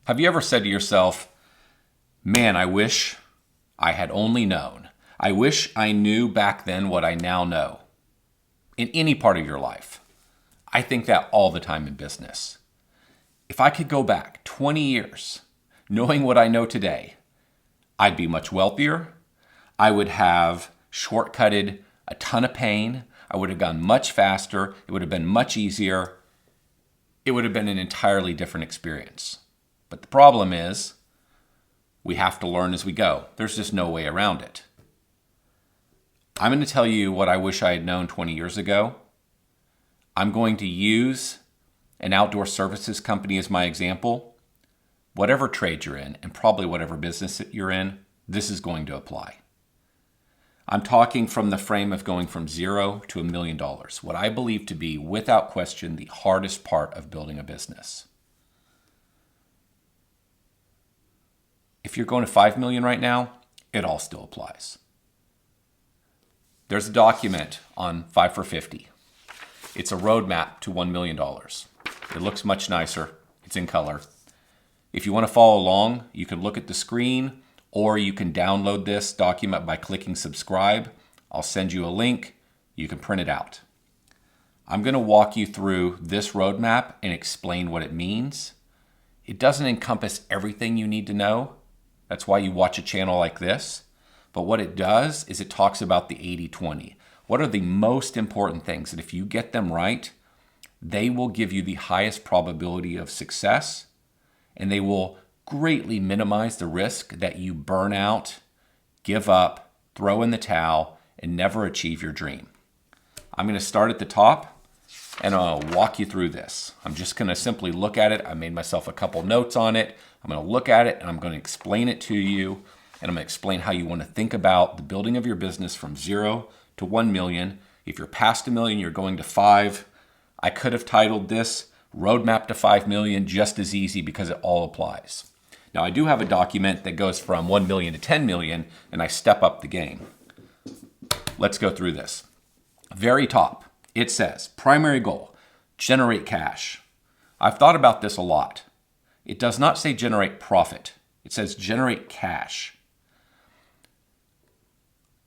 Have you ever said to yourself, man, I wish I had only known. I wish I knew back then what I now know. In any part of your life. I think that all the time in business. If I could go back 20 years, knowing what I know today, I'd be much wealthier. I would have shortcutted a ton of pain. I would have gone much faster. It would have been much easier. It would have been an entirely different experience. But the problem is, we have to learn as we go. There's just no way around it. I'm going to tell you what I wish I had known 20 years ago. I'm going to use an outdoor services company as my example. Whatever trade you're in, and probably whatever business that you're in, this is going to apply. I'm talking from the frame of going from $0 to $1 million, what I believe to be, without question, the hardest part of building a business. If you're going to 5 million right now, it all still applies. There's a document on 5 for 50. It's a roadmap to $1 million. It looks much nicer. It's in color. If you want to follow along, you can look at the screen, or you can download this document by clicking subscribe. I'll send you a link. You can print it out. I'm going to walk you through this roadmap and explain what it means. It doesn't encompass everything you need to know. That's why you watch a channel like this. But what it does is it talks about the 80-20. What are the most important things that if you get them right, they will give you the highest probability of success, and they will greatly minimize the risk that you burn out, give up, throw in the towel, and never achieve your dream. I'm going to start at the top, and I'll walk you through this. I'm just going to simply look at it. I made myself a couple notes on it. I'm going to look at it, and I'm going to explain it to you, and I'm going to explain how you want to think about the building of your business from 0 to 1 million. If you're past $1 million, you're going to 5. I could have titled this Roadmap to 5 million just as easy because it all applies. Now, I do have a document that goes from 1 million to 10 million, and I step up the game. Let's go through this. Very top, it says, primary goal, generate cash. I've thought about this a lot. It does not say generate profit. It says generate cash.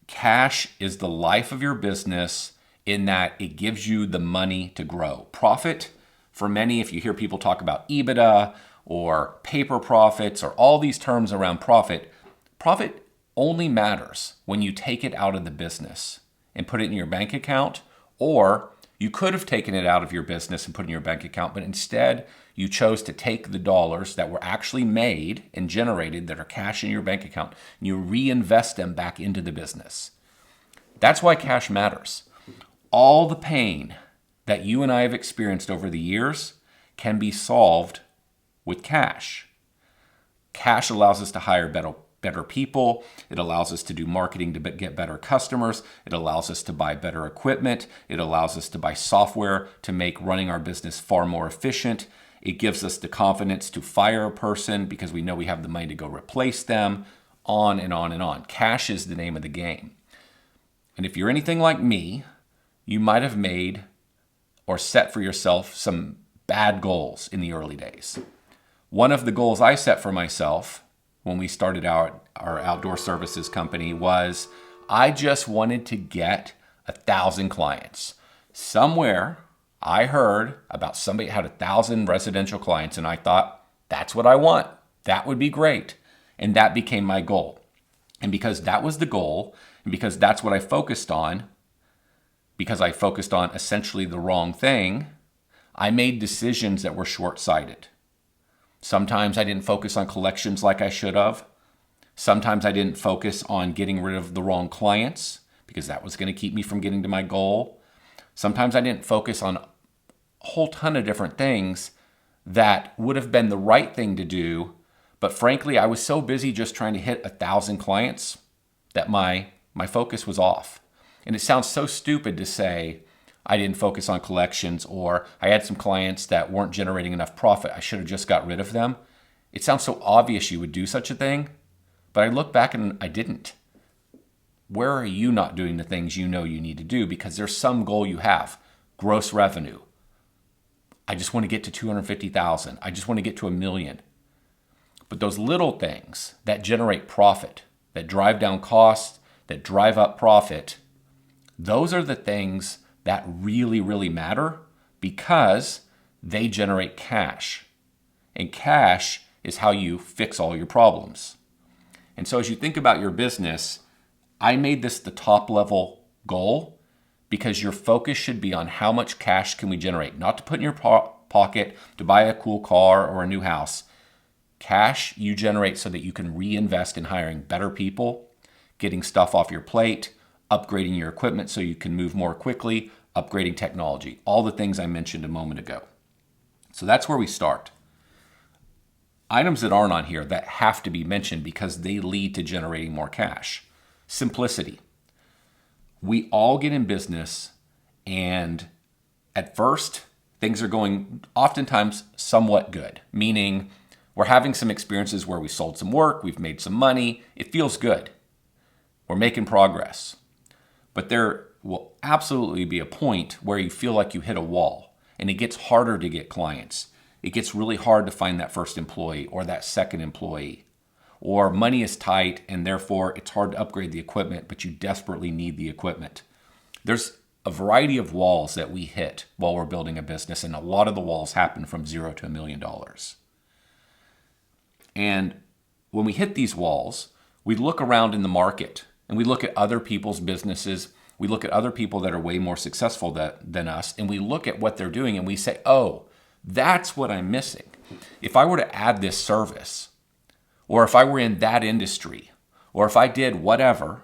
Cash is the life of your business in that it gives you the money to grow. Profit, for many, if you hear people talk about EBITDA or paper profits or all these terms around profit, profit only matters when you take it out of the business and put it in your bank account, or you could have taken it out of your business and put it in your bank account, but instead you chose to take the dollars that were actually made and generated that are cash in your bank account, and you reinvest them back into the business. That's why cash matters. All the pain that you and I have experienced over the years can be solved with cash. Cash allows us to hire better people. It allows us to do marketing to get better customers. It allows us to buy better equipment. It allows us to buy software to make running our business far more efficient. It gives us the confidence to fire a person because we know we have the money to go replace them, on and on and on. Cash is the name of the game. And if you're anything like me, you might have made or set for yourself some bad goals in the early days. One of the goals I set for myself when we started our outdoor services company was I just wanted to get 1,000 clients. Somewhere I heard about somebody had 1,000 residential clients, and I thought, that's what I want. That would be great. And that became my goal. And because that was the goal, and because that's what I focused on, because I focused on essentially the wrong thing, I made decisions that were short-sighted. Sometimes I didn't focus on collections like I should have. Sometimes I didn't focus on getting rid of the wrong clients because that was going to keep me from getting to my goal. Sometimes I didn't focus on a whole ton of different things that would have been the right thing to do. But frankly, I was so busy just trying to hit 1,000 clients that my focus was off. And it sounds so stupid to say I didn't focus on collections, or I had some clients that weren't generating enough profit. I should have just got rid of them. It sounds so obvious you would do such a thing, but I look back and I didn't. Where are you not doing the things you know you need to do? Because there's some goal you have. Gross revenue. I just want to get to 250,000. I just want to get to 1 million. But those little things that generate profit, that drive down costs, that drive up profit, those are the things that really, really matter because they generate cash. And cash is how you fix all your problems. And so as you think about your business, I made this the top level goal because your focus should be on how much cash can we generate, not to put in your pocket to buy a cool car or a new house. Cash you generate so that you can reinvest in hiring better people, getting stuff off your plate, upgrading your equipment so you can move more quickly, upgrading technology, all the things I mentioned a moment ago. So that's where we start. Items that aren't on here that have to be mentioned because they lead to generating more cash. Simplicity. We all get in business and at first things are going oftentimes somewhat good, meaning we're having some experiences where we sold some work, we've made some money, it feels good. We're making progress. But there will absolutely be a point where you feel like you hit a wall and it gets harder to get clients. It gets really hard to find that first employee or that second employee. Or money is tight and therefore it's hard to upgrade the equipment, but you desperately need the equipment. There's a variety of walls that we hit while we're building a business, and a lot of the walls happen from $0 to $1 million. And when we hit these walls, we look around in the market and we look at other people's businesses. We look at other people that are way more successful than us, and we look at what they're doing and we say, oh, that's what I'm missing. If I were to add this service, or if I were in that industry, or if I did whatever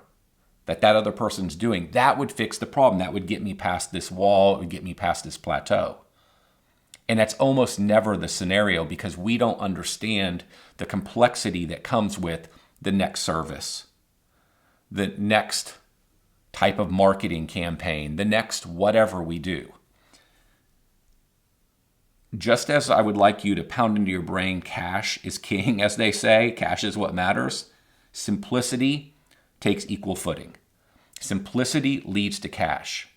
that other person's doing, that would fix the problem. That would get me past this wall. It would get me past this plateau. And that's almost never the scenario because we don't understand the complexity that comes with the next service, the next type of marketing campaign, the next whatever we do. Just as I would like you to pound into your brain, cash is king, as they say, cash is what matters, simplicity takes equal footing. Simplicity leads to cash.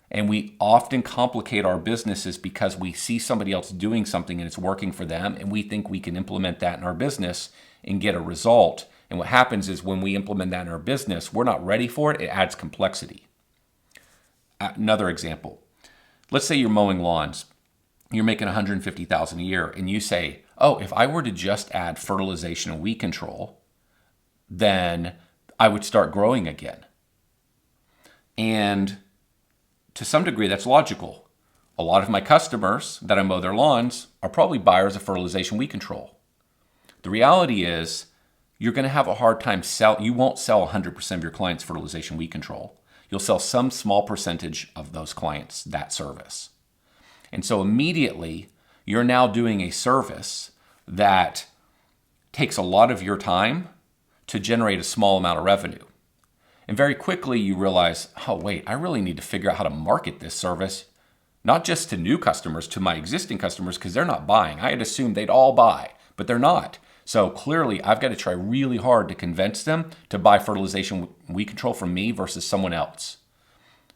And we often complicate our businesses because we see somebody else doing something and it's working for them, and we think we can implement that in our business and get a result. And what happens is when we implement that in our business, we're not ready for it. It adds complexity. Another example. Let's say you're mowing lawns. You're making $150,000 a year, and you say, oh, if I were to just add fertilization and weed control, then I would start growing again. And to some degree, that's logical. A lot of my customers that I mow their lawns are probably buyers of fertilization weed control. The reality is you're going to have a hard time you won't sell 100% of your clients fertilization weed control. You'll sell some small percentage of those clients that service. And so immediately you're now doing a service that takes a lot of your time to generate a small amount of revenue. And very quickly you realize, oh wait, I really need to figure out how to market this service, not just to new customers, to my existing customers, because they're not buying. I had assumed they'd all buy, but they're not. So clearly I've got to try really hard to convince them to buy fertilization weed control from me versus someone else.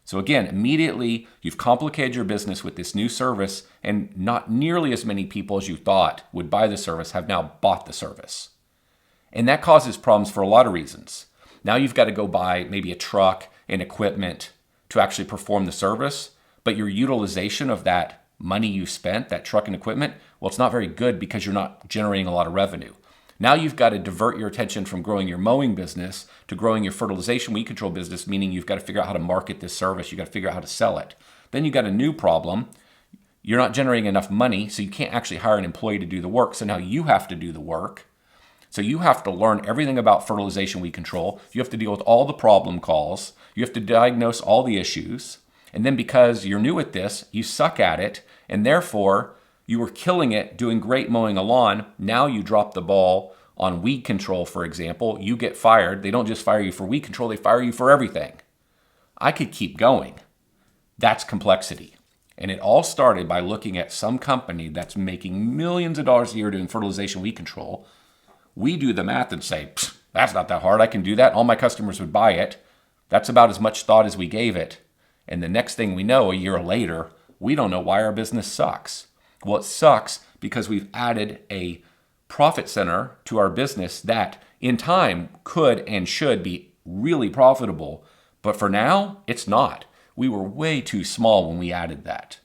So again, immediately you've complicated your business with this new service, and not nearly as many people as you thought would buy the service have now bought the service. And that causes problems for a lot of reasons. Now you've got to go buy maybe a truck and equipment to actually perform the service, but your utilization of that money you spent, that truck and equipment, well, it's not very good because you're not generating a lot of revenue. Now you've got to divert your attention from growing your mowing business to growing your fertilization weed control business, meaning you've got to figure out how to market this service. You've got to figure out how to sell it. Then you've got a new problem. You're not generating enough money, so you can't actually hire an employee to do the work. So now you have to do the work. So you have to learn everything about fertilization weed control. You have to deal with all the problem calls. You have to diagnose all the issues. And then because you're new at this, you suck at it, and therefore you were killing it, doing great mowing a lawn. Now you drop the ball on weed control, for example. You get fired. They don't just fire you for weed control, they fire you for everything. I could keep going. That's complexity. And it all started by looking at some company that's making millions of dollars a year doing fertilization weed control. We do the math and say, that's not that hard. I can do that. All my customers would buy it. That's about as much thought as we gave it. And the next thing we know, a year later, we don't know why our business sucks. Well, it sucks because we've added a profit center to our business that in time could and should be really profitable. But for now, it's not. We were way too small when we added that.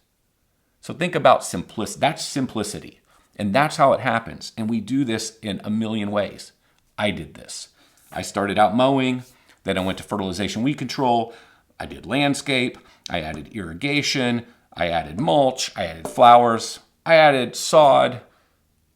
So think about simplicity. That's simplicity. And that's how it happens. And we do this in a million ways. I did this. I started out mowing, then I went to fertilization weed control. I did landscape. I added irrigation. I added mulch. I added flowers. I added sod.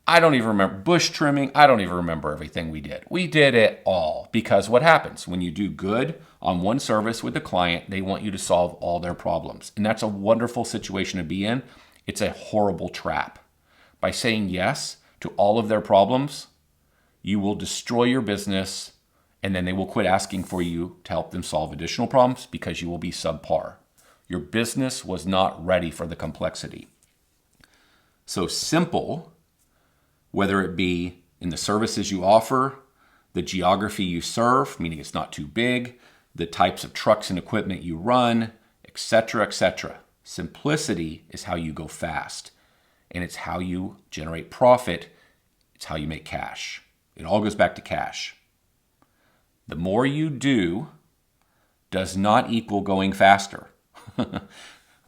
I don't even remember bush trimming. I don't even remember everything we did. We did it all because what happens when you do good on one service with the client, they want you to solve all their problems. And that's a wonderful situation to be in. It's a horrible trap. By saying yes to all of their problems, you will destroy your business, and then they will quit asking for you to help them solve additional problems because you will be subpar. Your business was not ready for the complexity. So simple, whether it be in the services you offer, the geography you serve, meaning it's not too big, the types of trucks and equipment you run, etc., etc. Simplicity is how you go fast, and it's how you generate profit. It's how you make cash. It all goes back to cash. The more you do does not equal going faster.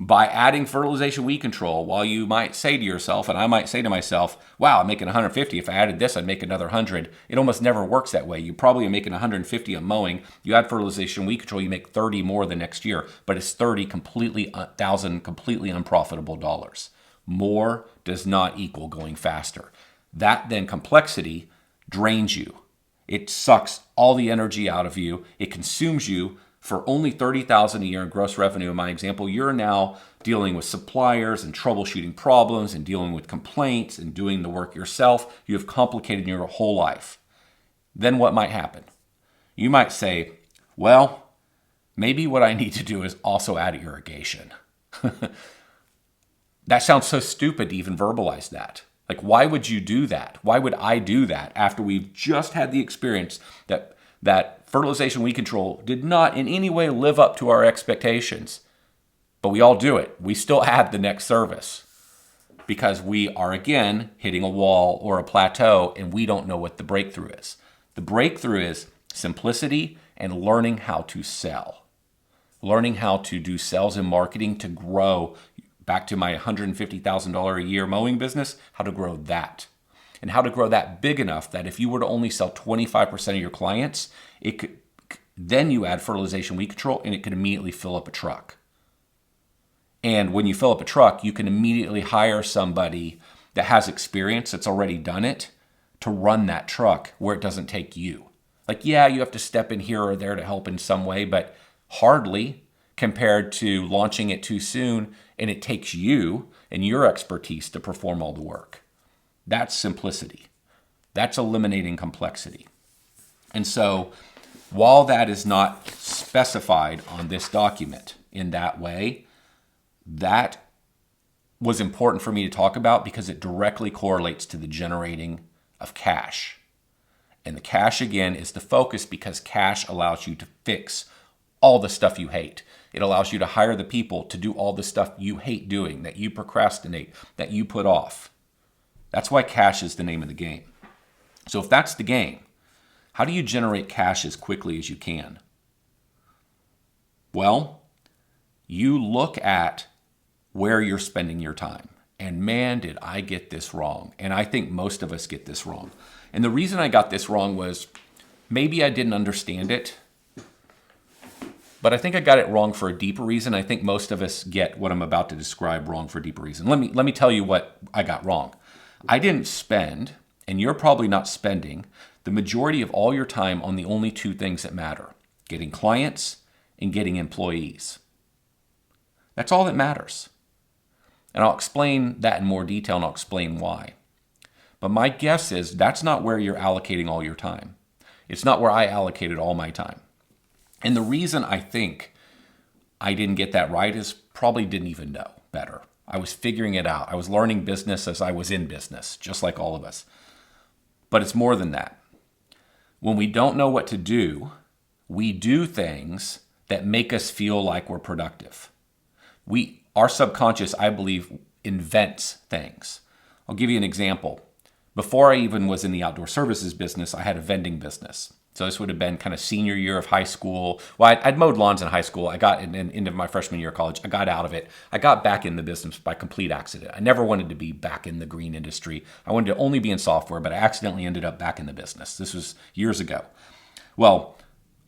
By adding fertilization weed control, while you might say to yourself, and I might say to myself, wow, I'm making 150. If I added this, I'd make another 100. It almost never works that way. You probably are making 150 on mowing. You add fertilization weed control, you make 30 more the next year, but it's 30,000 completely unprofitable dollars. More does not equal going faster. That then complexity drains you. It sucks all the energy out of you. It consumes you. For only $30,000 a year in gross revenue, in my example, you're now dealing with suppliers and troubleshooting problems and dealing with complaints and doing the work yourself. You have complicated your whole life. Then what might happen? You might say, well, maybe what I need to do is also add irrigation. That sounds so stupid to even verbalize that. Like, why would you do that? Why would I do that after we've just had the experience that fertilization weed control did not in any way live up to our expectations? But we all do it. We still add the next service because we are, again, hitting a wall or a plateau and we don't know what the breakthrough is. The breakthrough is simplicity and learning how to sell. Learning how to do sales and marketing to grow. Back to my $150,000 a year mowing business, how to grow that. And how to grow that big enough that if you were to only sell 25% of your clients, then you add fertilization weed control and it could immediately fill up a truck. And when you fill up a truck, you can immediately hire somebody that has experience, that's already done it, to run that truck where it doesn't take you. Like, yeah, you have to step in here or there to help in some way, but hardly compared to launching it too soon and it takes you and your expertise to perform all the work. That's simplicity. That's eliminating complexity. And so while that is not specified on this document in that way, that was important for me to talk about because it directly correlates to the generating of cash. And the cash, again, is the focus because cash allows you to fix all the stuff you hate. It allows you to hire the people to do all the stuff you hate doing, that you procrastinate, that you put off. That's why cash is the name of the game. So if that's the game, how do you generate cash as quickly as you can? Well, you look at where you're spending your time. And man, did I get this wrong. And I think most of us get this wrong. And the reason I got this wrong was maybe I didn't understand it. But I think I got it wrong for a deeper reason. I think most of us get what I'm about to describe wrong for a deeper reason. Let me tell you what I got wrong. I didn't spend, and you're probably not spending, the majority of all your time on the only two things that matter: getting clients and getting employees. That's all that matters. And I'll explain that in more detail and I'll explain why. But my guess is that's not where you're allocating all your time. It's not where I allocated all my time. And the reason I think I didn't get that right is probably didn't even know better. I was figuring it out. I was learning business as I was in business, just like all of us. But it's more than that. When we don't know what to do, we do things that make us feel like we're productive. Our subconscious, I believe, invents things. I'll give you an example. Before I even was in the outdoor services business, I had a vending business. So this would have been kind of senior year of high school. Well, I'd mowed lawns in high school. I got into my freshman year of college. I got out of it. I got back in the business by complete accident. I never wanted to be back in the green industry. I wanted to only be in software, but I accidentally ended up back in the business. This was years ago. Well,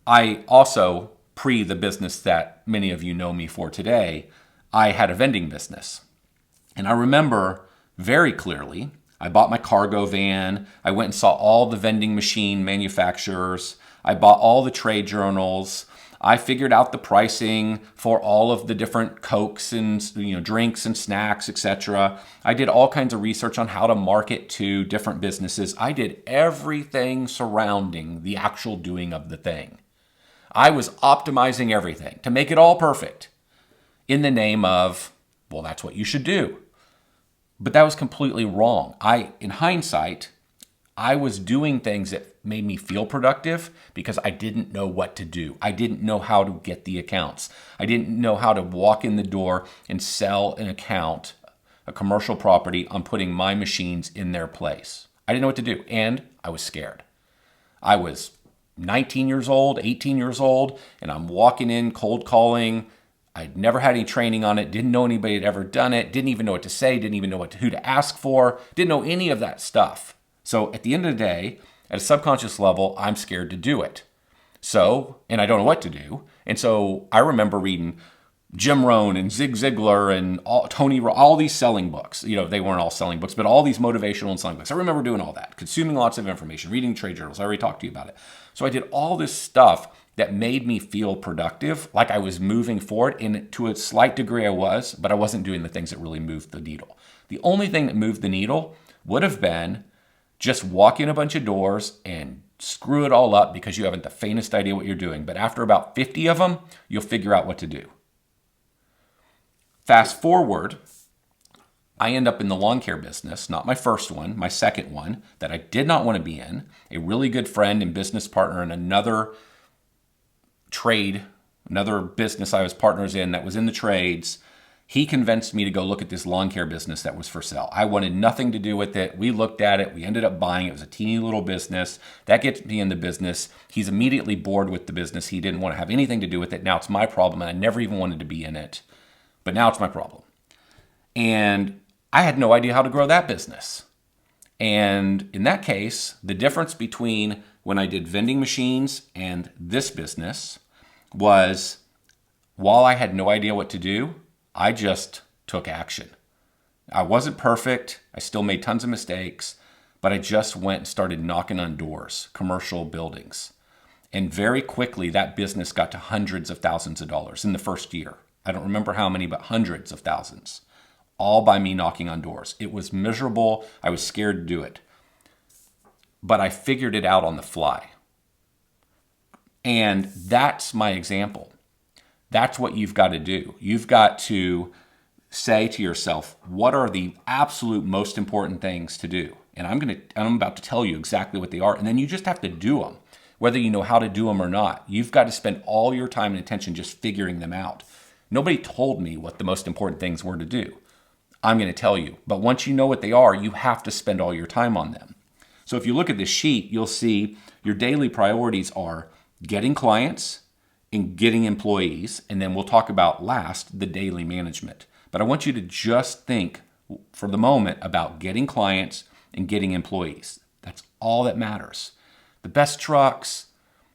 I also, pre the business that many of you know me for today, I had a vending business. And I remember very clearly, I bought my cargo van. I went and saw all the vending machine manufacturers. I bought all the trade journals. I figured out the pricing for all of the different Cokes and drinks and snacks, etc. I did all kinds of research on how to market to different businesses. I did everything surrounding the actual doing of the thing. I was optimizing everything to make it all perfect in the name of, well, that's what you should do. But that was completely wrong. In hindsight, I was doing things that made me feel productive because I didn't know what to do. I didn't know how to get the accounts. I didn't know how to walk in the door and sell an account, a commercial property, on putting my machines in their place. I didn't know what to do, and I was scared. I was 19 years old, 18 years old, and I'm walking in cold calling. I'd never had any training on it, didn't know anybody had ever done it, didn't even know what to say, didn't even know who to ask for, didn't know any of that stuff. So at the end of the day, at a subconscious level, I'm scared to do it. So, and I don't know what to do. And so I remember reading Jim Rohn and Zig Ziglar and all these selling books. They weren't all selling books, but all these motivational and selling books. I remember doing all that, consuming lots of information, reading trade journals. I already talked to you about it. So I did all this stuff that made me feel productive, like I was moving forward. And to a slight degree I was, but I wasn't doing the things that really moved the needle. The only thing that moved the needle would have been just walk in a bunch of doors and screw it all up because you haven't the faintest idea what you're doing. But after about 50 of them, you'll figure out what to do. Fast forward, I end up in the lawn care business, not my first one, my second one that I did not want to be in. A really good friend and business partner in another business I was partners in that was in the trades. He convinced me to go look at this lawn care business that was for sale. I wanted nothing to do with it. We looked at it. We ended up buying it. It was a teeny little business. That gets me in the business. He's immediately bored with the business. He didn't want to have anything to do with it. Now it's my problem, and I never even wanted to be in it. But now it's my problem. And I had no idea how to grow that business. And in that case, the difference between when I did vending machines and this business was, while I had no idea what to do, I just took action. I wasn't perfect. I still made tons of mistakes, but I just went and started knocking on doors, commercial buildings. And very quickly, that business got to hundreds of thousands of dollars in the first year. I don't remember how many, but hundreds of thousands, all by me knocking on doors. It was miserable. I was scared to do it. But I figured it out on the fly. And that's my example. That's what you've got to do. You've got to say to yourself, what are the absolute most important things to do? And I'm about to tell you exactly what they are. And then you just have to do them, whether you know how to do them or not. You've got to spend all your time and attention just figuring them out. Nobody told me what the most important things were to do. I'm going to tell you. But once you know what they are, you have to spend all your time on them. So if you look at this sheet, you'll see your daily priorities are getting clients and getting employees. And then we'll talk about last, the daily management. But I want you to just think for the moment about getting clients and getting employees. That's all that matters. The best trucks,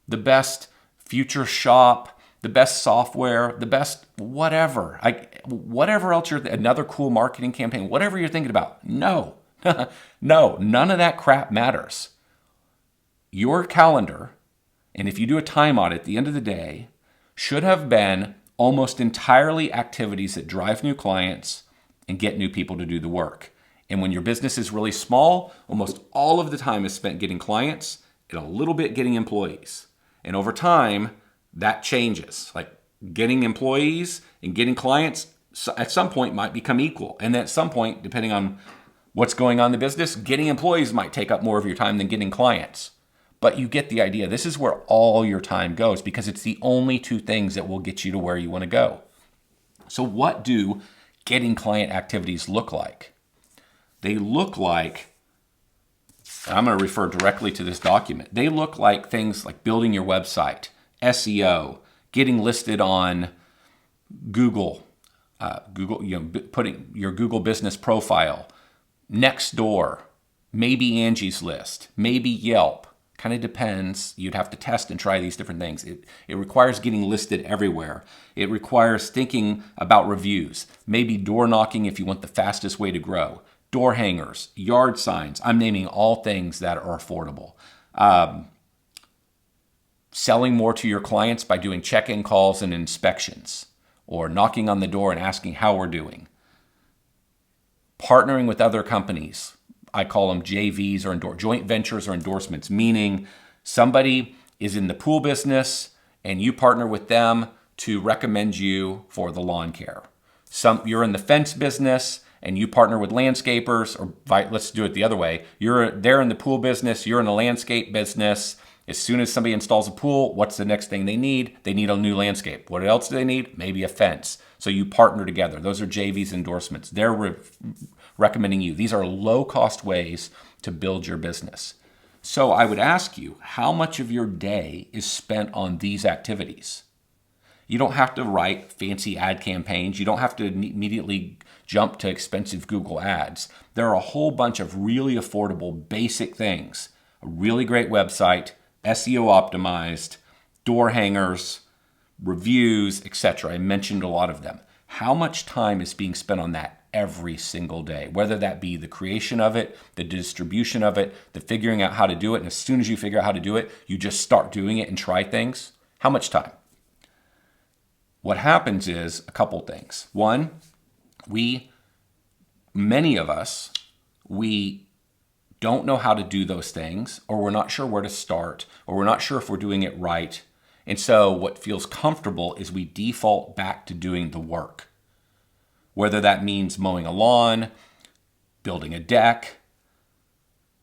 the best future shop, the best software, the best whatever. Whatever else another cool marketing campaign, whatever you're thinking about. No, no, none of that crap matters. Your calendar, and if you do a time audit at the end of the day, should have been almost entirely activities that drive new clients and get new people to do the work. And when your business is really small, almost all of the time is spent getting clients and a little bit getting employees. And over time, that changes. Like getting employees and getting clients at some point might become equal. And at some point, depending on what's going on in the business, getting employees might take up more of your time than getting clients. But you get the idea. This is where all your time goes because it's the only two things that will get you to where you want to go. So what do getting client activities look like? They look like and I'm going to refer directly to this document. They look like things like building your website, SEO, getting listed on Google, putting your Google business profile, Nextdoor, maybe Angie's List, maybe Yelp. Kind of depends. You'd have to test and try these different things. It requires getting listed everywhere. It requires thinking about reviews, maybe door knocking if you want the fastest way to grow, door hangers, yard signs. I'm naming all things that are affordable. Selling more to your clients by doing check-in calls and inspections, or knocking on the door and asking how we're doing. Partnering with other companies. I call them JVs or joint ventures or endorsements, meaning somebody is in the pool business and you partner with them to recommend you for the lawn care. You're in the fence business and you partner with landscapers, or let's do it the other way. They're in the pool business, you're in the landscape business. As soon as somebody installs a pool, what's the next thing they need? They need a new landscape. What else do they need? Maybe a fence. So you partner together. Those are JVs endorsements. They're recommending you. These are low-cost ways to build your business. So I would ask you, how much of your day is spent on these activities? You don't have to write fancy ad campaigns. You don't have to immediately jump to expensive Google ads. There are a whole bunch of really affordable, basic things. A really great website, SEO optimized, door hangers, reviews, etc. I mentioned a lot of them. How much time is being spent on that every single day? Whether that be the creation of it, the distribution of it, the figuring out how to do it, and as soon as you figure out how to do it, you just start doing it and try things. How much time? What happens is a couple things. One, many of us, we don't know how to do those things, or we're not sure where to start, or we're not sure if we're doing it right. And so what feels comfortable is we default back to doing the work. Whether that means mowing a lawn, building a deck,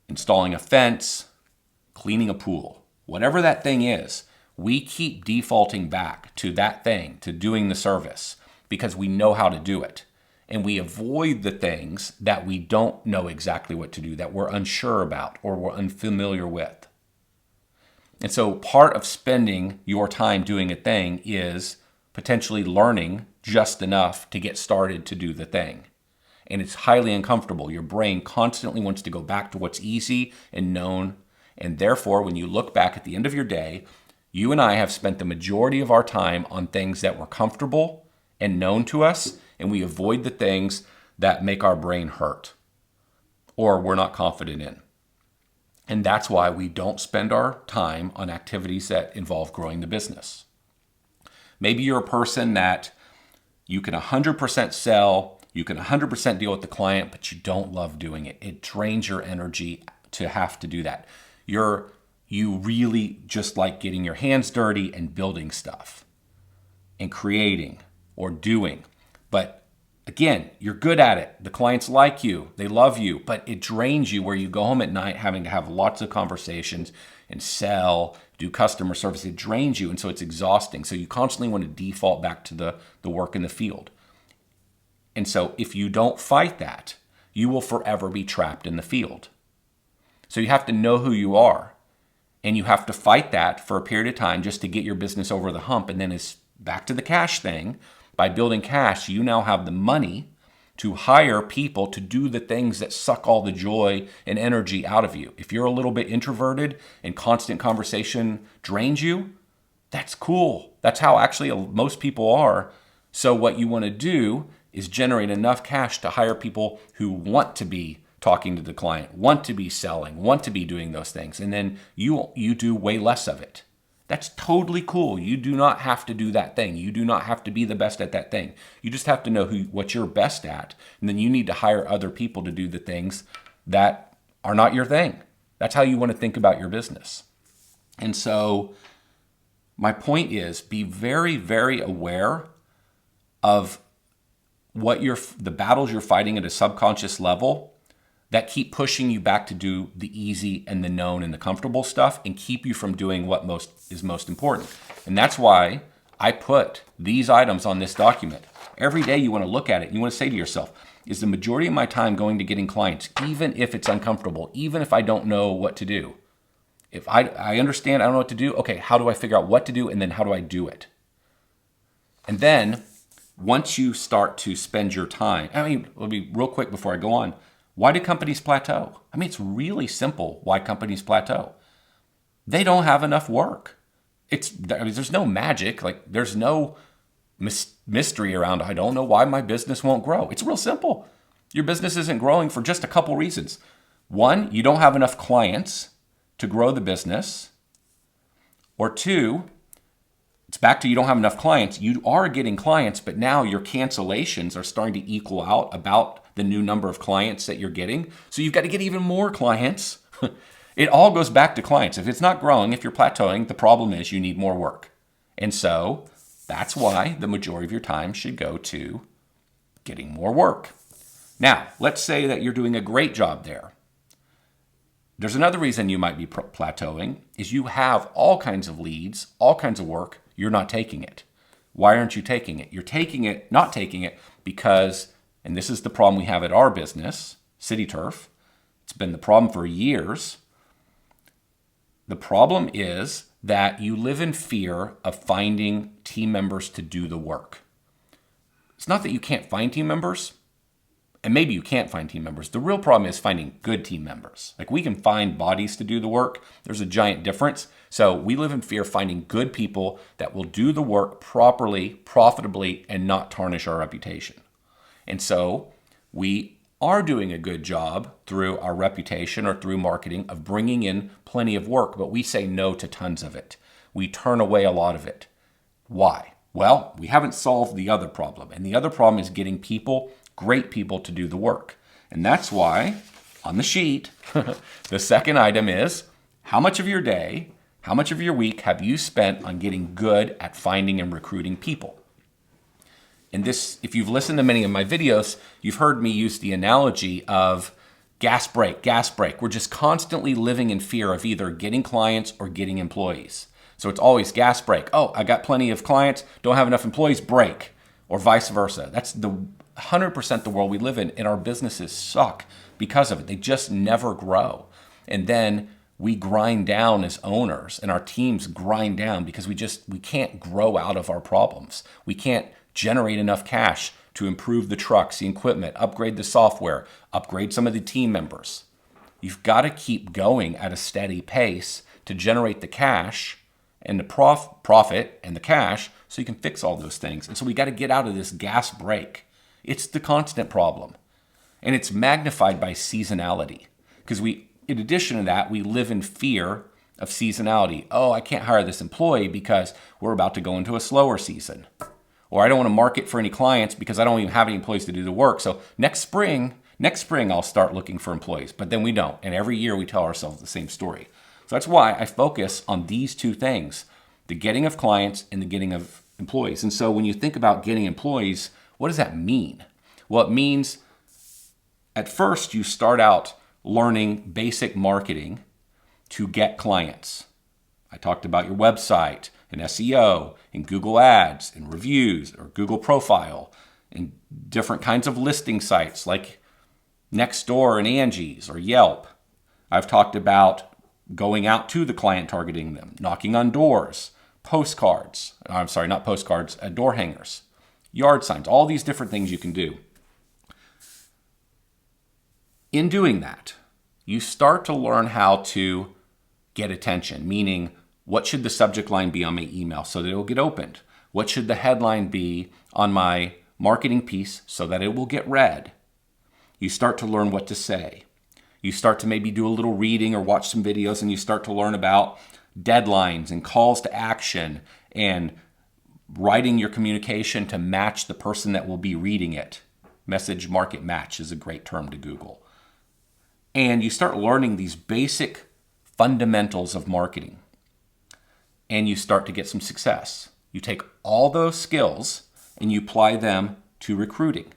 installing a fence, cleaning a pool, whatever that thing is, we keep defaulting back to that thing, to doing the service, because we know how to do it. And we avoid the things that we don't know exactly what to do, that we're unsure about or we're unfamiliar with. And so part of spending your time doing a thing is potentially learning just enough to get started to do the thing. And it's highly uncomfortable. Your brain constantly wants to go back to what's easy and known. And therefore, when you look back at the end of your day, you and I have spent the majority of our time on things that were comfortable and known to us, and we avoid the things that make our brain hurt or we're not confident in. And that's why we don't spend our time on activities that involve growing the business. Maybe you're a person that you can 100% sell, you can 100% deal with the client, but you don't love doing it. It drains your energy to have to do that. You really just like getting your hands dirty and building stuff and creating or doing. But again, you're good at it. The clients like you, they love you, but it drains you where you go home at night having to have lots of conversations and sell, do customer service. It drains you, and so it's exhausting. So you constantly want to default back to the work in the field. And so if you don't fight that, you will forever be trapped in the field. So you have to know who you are, and you have to fight that for a period of time just to get your business over the hump. And then it's back to the cash thing. By building cash, you now have the money to hire people to do the things that suck all the joy and energy out of you. If you're a little bit introverted and constant conversation drains you, that's cool. That's how actually most people are. So what you want to do is generate enough cash to hire people who want to be talking to the client, want to be selling, want to be doing those things. And then you do way less of it. That's totally cool. You do not have to do that thing. You do not have to be the best at that thing. You just have to know what you're best at. And then you need to hire other people to do the things that are not your thing. That's how you want to think about your business. And so my point is, be very, very aware of the battles you're fighting at a subconscious level that keep pushing you back to do the easy and the known and the comfortable stuff and keep you from doing what is most important. And that's why I put these items on this document. Every day you want to look at it and you want to say to yourself, is the majority of my time going to getting clients, even if it's uncomfortable, even if I don't know what to do. If I understand, I don't know what to do, okay, how do I figure out what to do, and then how do I do it? And then once you start to spend your time, let me real quick before I go on, why do companies plateau? It's really simple why companies plateau. They don't have enough work. There's no magic, there's no mystery around, I don't know why my business won't grow. It's real simple. Your business isn't growing for just a couple reasons. One, you don't have enough clients to grow the business. Or two, it's back to you don't have enough clients. You are getting clients, but now your cancellations are starting to equal out about the new number of clients that you're getting. So you've got to get even more clients. It all goes back to clients. If it's not growing, if you're plateauing, the problem is you need more work. And so that's why the majority of your time should go to getting more work. Now, let's say that you're doing a great job there. There's another reason you might be plateauing is you have all kinds of leads, all kinds of work. You're not taking it. Why aren't you taking it? You're not taking it because, and this is the problem we have at our business, City Turf. It's been the problem for years. The problem is that you live in fear of finding team members to do the work. It's not that you can't find team members, and maybe you can't find team members. The real problem is finding good team members. We can find bodies to do the work. There's a giant difference. So we live in fear of finding good people that will do the work properly, profitably, and not tarnish our reputation. And so we are doing a good job through our reputation or through marketing of bringing in plenty of work, but we say no to tons of it. We turn away a lot of it. Why? Well, we haven't solved the other problem. And the other problem is getting people, great people, to do the work. And that's why on the sheet, the second item is how much of your day, how much of your week have you spent on getting good at finding and recruiting people? And this, if you've listened to many of my videos, you've heard me use the analogy of gas brake. We're just constantly living in fear of either getting clients or getting employees. So it's always gas brake. Oh, I got plenty of clients, don't have enough employees, brake, or vice versa. That's the 100% the world we live in, and our businesses suck because of it. They just never grow. And then we grind down as owners, and our teams grind down because we can't grow out of our problems. We can't generate enough cash to improve the trucks, the equipment, upgrade the software, upgrade some of the team members. You've got to keep going at a steady pace to generate the cash and the profit and the cash so you can fix all those things. And so we got to get out of this gas brake. It's the constant problem. And it's magnified by seasonality because in addition to that, we live in fear of seasonality. Oh, I can't hire this employee because we're about to go into a slower season. Or I don't want to market for any clients because I don't even have any employees to do the work. So next spring I'll start looking for employees. But then we don't. And every year we tell ourselves the same story. So that's why I focus on these two things, the getting of clients and the getting of employees. And so when you think about getting employees, what does that mean? Well, it means at first you start out learning basic marketing to get clients. I talked about your website and SEO and Google Ads and reviews or Google Profile and different kinds of listing sites like Nextdoor and Angie's or Yelp. I've talked about going out to the client, targeting them, knocking on doors, postcards. I'm sorry, not postcards, door hangers, yard signs, all these different things you can do. In doing that, you start to learn how to get attention, meaning what should the subject line be on my email so that it will get opened? What should the headline be on my marketing piece so that it will get read? You start to learn what to say. You start to maybe do a little reading or watch some videos, and you start to learn about deadlines and calls to action and writing your communication to match the person that will be reading it. Message market match is a great term to Google. And you start learning these basic fundamentals of marketing, and you start to get some success. You take all those skills and you apply them to recruiting.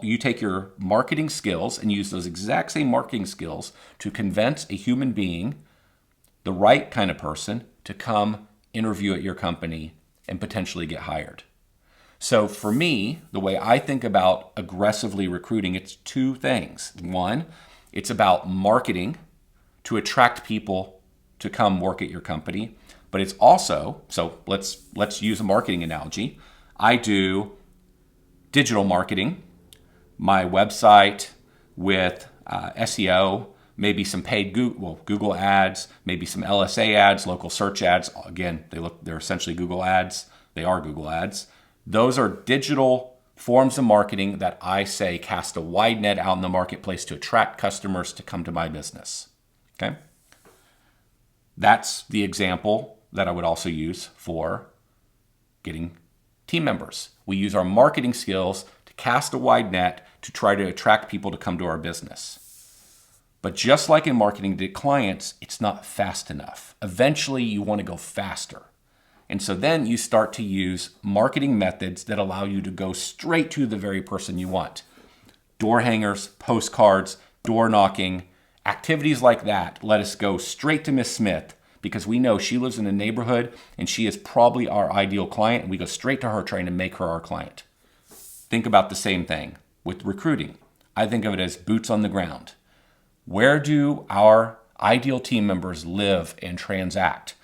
You take your marketing skills and use those exact same marketing skills to convince a human being, the right kind of person, to come interview at your company and potentially get hired. So for me, the way I think about aggressively recruiting, it's two things. One, it's about marketing to attract people to come work at your company. But it's also, so let's use a marketing analogy. I do digital marketing, my website with SEO, maybe some paid Google ads, maybe some LSA ads, local search ads. Again, they're essentially Google ads. They are Google ads. Those are digital forms of marketing that I say cast a wide net out in the marketplace to attract customers to come to my business. Okay? That's the example that I would also use for getting team members. We use our marketing skills to cast a wide net to try to attract people to come to our business. But just like in marketing to clients, it's not fast enough. Eventually, you want to go faster. And so then you start to use marketing methods that allow you to go straight to the very person you want. Door hangers, postcards, door knocking, activities like that let us go straight to Miss Smith because we know she lives in a neighborhood and she is probably our ideal client, and we go straight to her trying to make her our client. Think about the same thing with recruiting. I think of it as boots on the ground. Where do our ideal team members live and transact?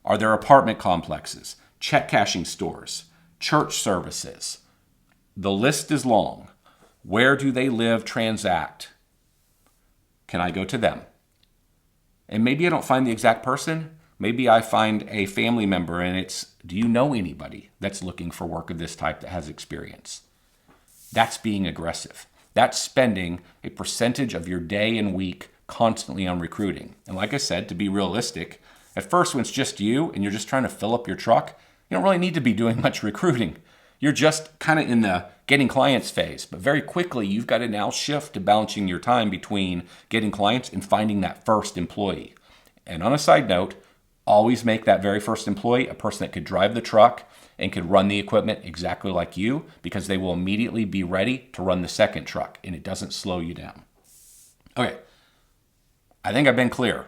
Are there apartment complexes, check cashing stores, church services? The list is long. Where do they live, transact? Can I go to them? And maybe I don't find the exact person. Maybe I find a family member and it's, do you know anybody that's looking for work of this type that has experience? That's being aggressive. That's spending a percentage of your day and week constantly on recruiting. And like I said, to be realistic, at first when it's just you and you're just trying to fill up your truck, you don't really need to be doing much recruiting. You're just kind of in the getting clients phase. But very quickly, you've got to now shift to balancing your time between getting clients and finding that first employee. And on a side note, always make that very first employee a person that could drive the truck and could run the equipment exactly like you, because they will immediately be ready to run the second truck and it doesn't slow you down. Okay, I think I've been clear.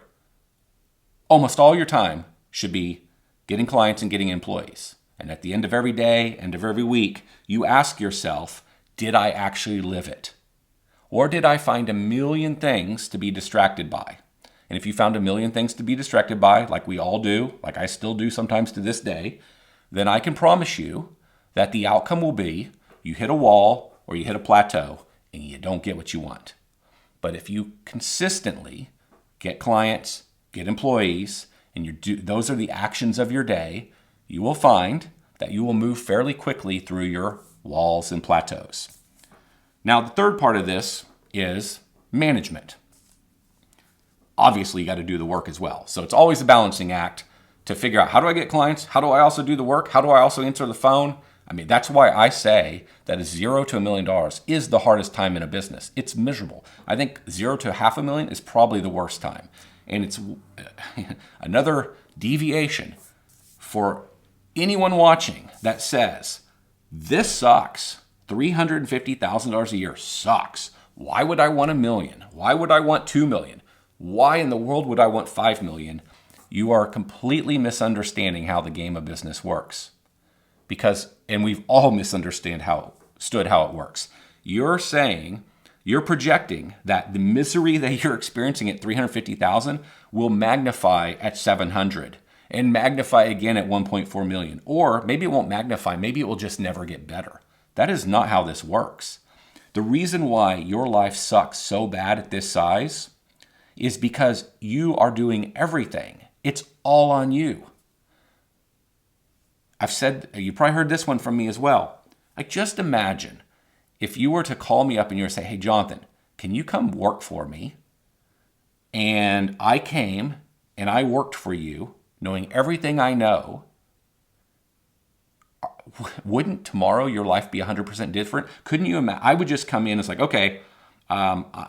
Almost all your time should be getting clients and getting employees. And at the end of every day, end of every week, you ask yourself, did I actually live it? Or did I find a million things to be distracted by? And if you found a million things to be distracted by, like we all do, like I still do sometimes to this day, then I can promise you that the outcome will be you hit a wall or you hit a plateau and you don't get what you want. But if you consistently get clients, get employees, and those are the actions of your day, you will find that you will move fairly quickly through your walls and plateaus. Now, the third part of this is management. Obviously, you got to do the work as well. So it's always a balancing act to figure out, how do I get clients? How do I also do the work? How do I also answer the phone? I mean, that's why I say that $0 to $1 million is the hardest time in a business. It's miserable. I think $0 to $500,000 is probably the worst time. And it's another deviation for anyone watching that says, this sucks. $350,000 a year sucks. Why would I want $1 million? Why would I want $2 million? Why in the world would I want $5 million? You are completely misunderstanding how the game of business works. And we've all misunderstood how it works. You're projecting that the misery that you're experiencing at $350,000 will magnify at $700,000 and magnify again at $1.4 million. Or maybe it won't magnify, maybe it will just never get better. That is not how this works. The reason why your life sucks so bad at this size is because you are doing everything. It's all on you. I've said, you probably heard this one from me as well. Like, just imagine if you were to call me up and you were to say, hey, Jonathan, can you come work for me? And I came and I worked for you, knowing everything I know. Wouldn't tomorrow your life be 100% different? Couldn't you imagine? I would just come in and it's like, okay,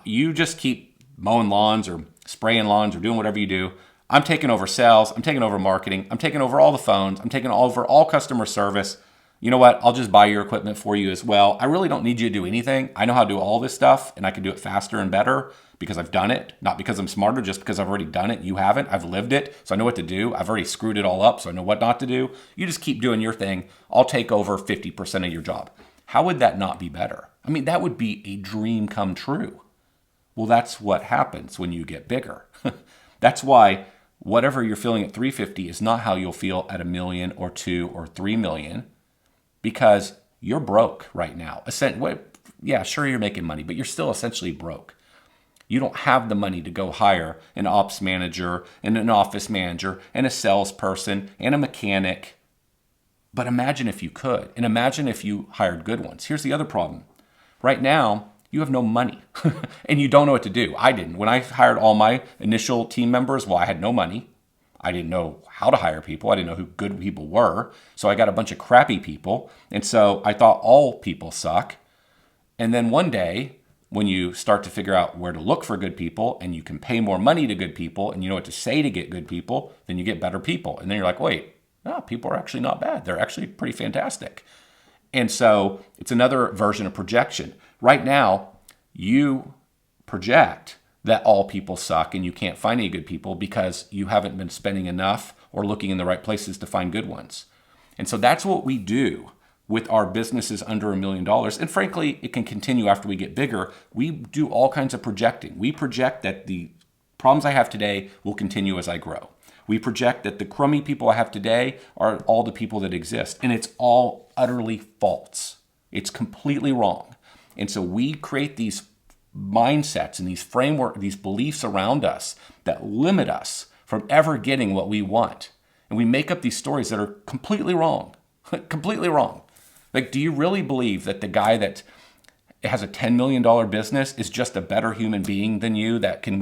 you just keep mowing lawns or spraying lawns or doing whatever you do. I'm taking over sales. I'm taking over marketing. I'm taking over all the phones. I'm taking over all customer service. you know what, I'll just buy your equipment for you as well. I really don't need you to do anything. I know how to do all this stuff, and I can do it faster and better because I've done it, not because I'm smarter, just because I've already done it. You haven't. I've lived it, so I know what to do. I've already screwed it all up, so I know what not to do. You just keep doing your thing. I'll take over 50% of your job. How would that not be better? I mean, that would be a dream come true. Well, that's what happens when you get bigger. That's why whatever you're feeling at 350 is not how you'll feel at $1 million or 2 or 3 million, because you're broke right now. Yeah, sure, you're making money, but you're still essentially broke. You don't have the money to go hire an ops manager and an office manager and a salesperson and a mechanic. But imagine if you could, and imagine if you hired good ones. Here's the other problem. Right now, you have no money and you don't know what to do. I didn't. When I hired all my initial team members, well, I had no money. I didn't know how to hire people. I didn't know who good people were. So I got a bunch of crappy people. And so I thought all people suck. And then one day, when you start to figure out where to look for good people and you can pay more money to good people and you know what to say to get good people, then you get better people. And then you're like, wait, no, people are actually not bad. They're actually pretty fantastic. And so it's another version of projection. Right now, you project that all people suck and you can't find any good people because you haven't been spending enough or looking in the right places to find good ones. And so that's what we do with our businesses under $1 million. And frankly, it can continue after we get bigger. We do all kinds of projecting. We project that the problems I have today will continue as I grow. We project that the crummy people I have today are all the people that exist. And it's all utterly false. It's completely wrong. And so we create these mindsets and these framework, these beliefs around us that limit us from ever getting what we want. And we make up these stories that are completely wrong, completely wrong. Like, do you really believe that the guy that has a $10 million business is just a better human being than you that can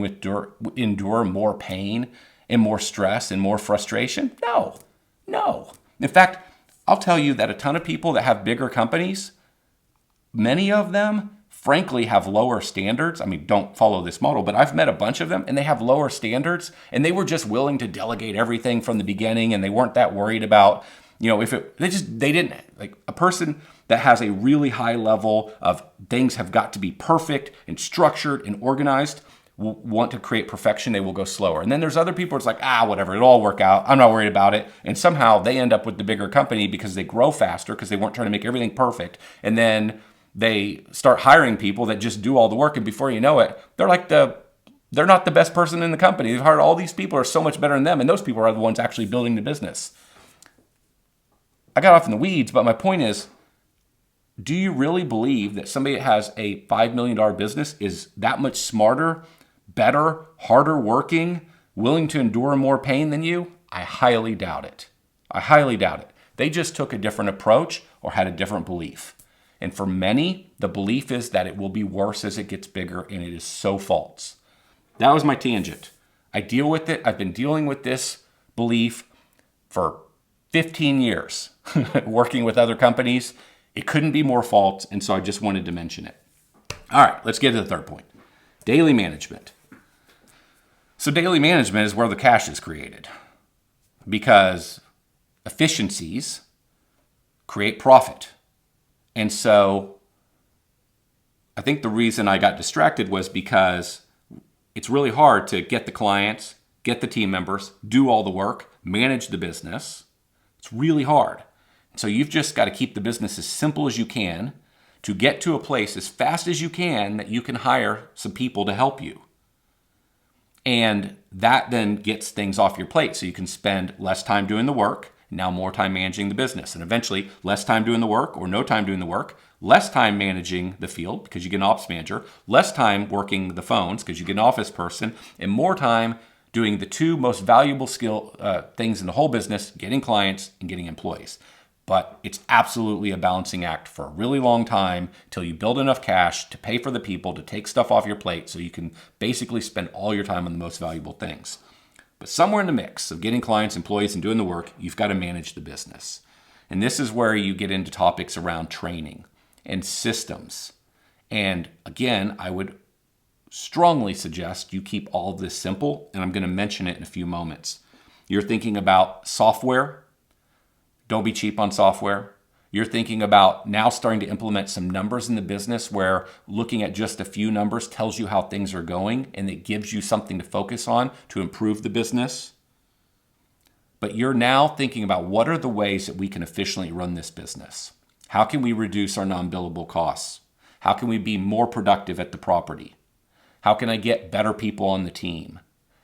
endure more pain and more stress and more frustration? No. In fact, I'll tell you that a ton of people that have bigger companies, many of them, frankly, have lower standards. I mean, don't follow this model, but I've met a bunch of them and they have lower standards and they were just willing to delegate everything from the beginning and they weren't that worried about, they didn't, like a person that has a really high level of things have got to be perfect and structured and organized will want to create perfection. They will go slower. And then there's other people, it's like, whatever, it'll all work out. I'm not worried about it. And somehow they end up with the bigger company because they grow faster because they weren't trying to make everything perfect. And then they start hiring people that just do all the work. And before you know it, they're not the best person in the company. They've hired all these people who are so much better than them. And those people are the ones actually building the business. I got off in the weeds, but my point is, do you really believe that somebody that has a $5 million business is that much smarter, better, harder working, willing to endure more pain than you? I highly doubt it. They just took a different approach or had a different belief. And for many, the belief is that it will be worse as it gets bigger, and it is so false. That was my tangent. I deal with it. I've been dealing with this belief for 15 years, working with other companies. It couldn't be more false, and so I just wanted to mention it. All right, let's get to the third point. Daily management. So daily management is where the cash is created because efficiencies create profit. And so I think the reason I got distracted was because it's really hard to get the clients, get the team members, do all the work, manage the business. It's really hard. So you've just got to keep the business as simple as you can to get to a place as fast as you can that you can hire some people to help you. And that then gets things off your plate so you can spend less time doing the work, now more time managing the business. And eventually less time doing the work or no time doing the work, less time managing the field because you get an ops manager, less time working the phones because you get an office person, and more time doing the two most valuable things in the whole business, getting clients and getting employees. But it's absolutely a balancing act for a really long time till you build enough cash to pay for the people, to take stuff off your plate so you can basically spend all your time on the most valuable things. But somewhere in the mix of getting clients, employees, and doing the work, you've got to manage the business. And this is where you get into topics around training and systems. And again, I would strongly suggest you keep all of this simple, and I'm going to mention it in a few moments. You're thinking about software. Don't be cheap on software. You're thinking about now starting to implement some numbers in the business where looking at just a few numbers tells you how things are going and it gives you something to focus on to improve the business. But you're now thinking about what are the ways that we can efficiently run this business? How can we reduce our non-billable costs? How can we be more productive at the property? How can I get better people on the team?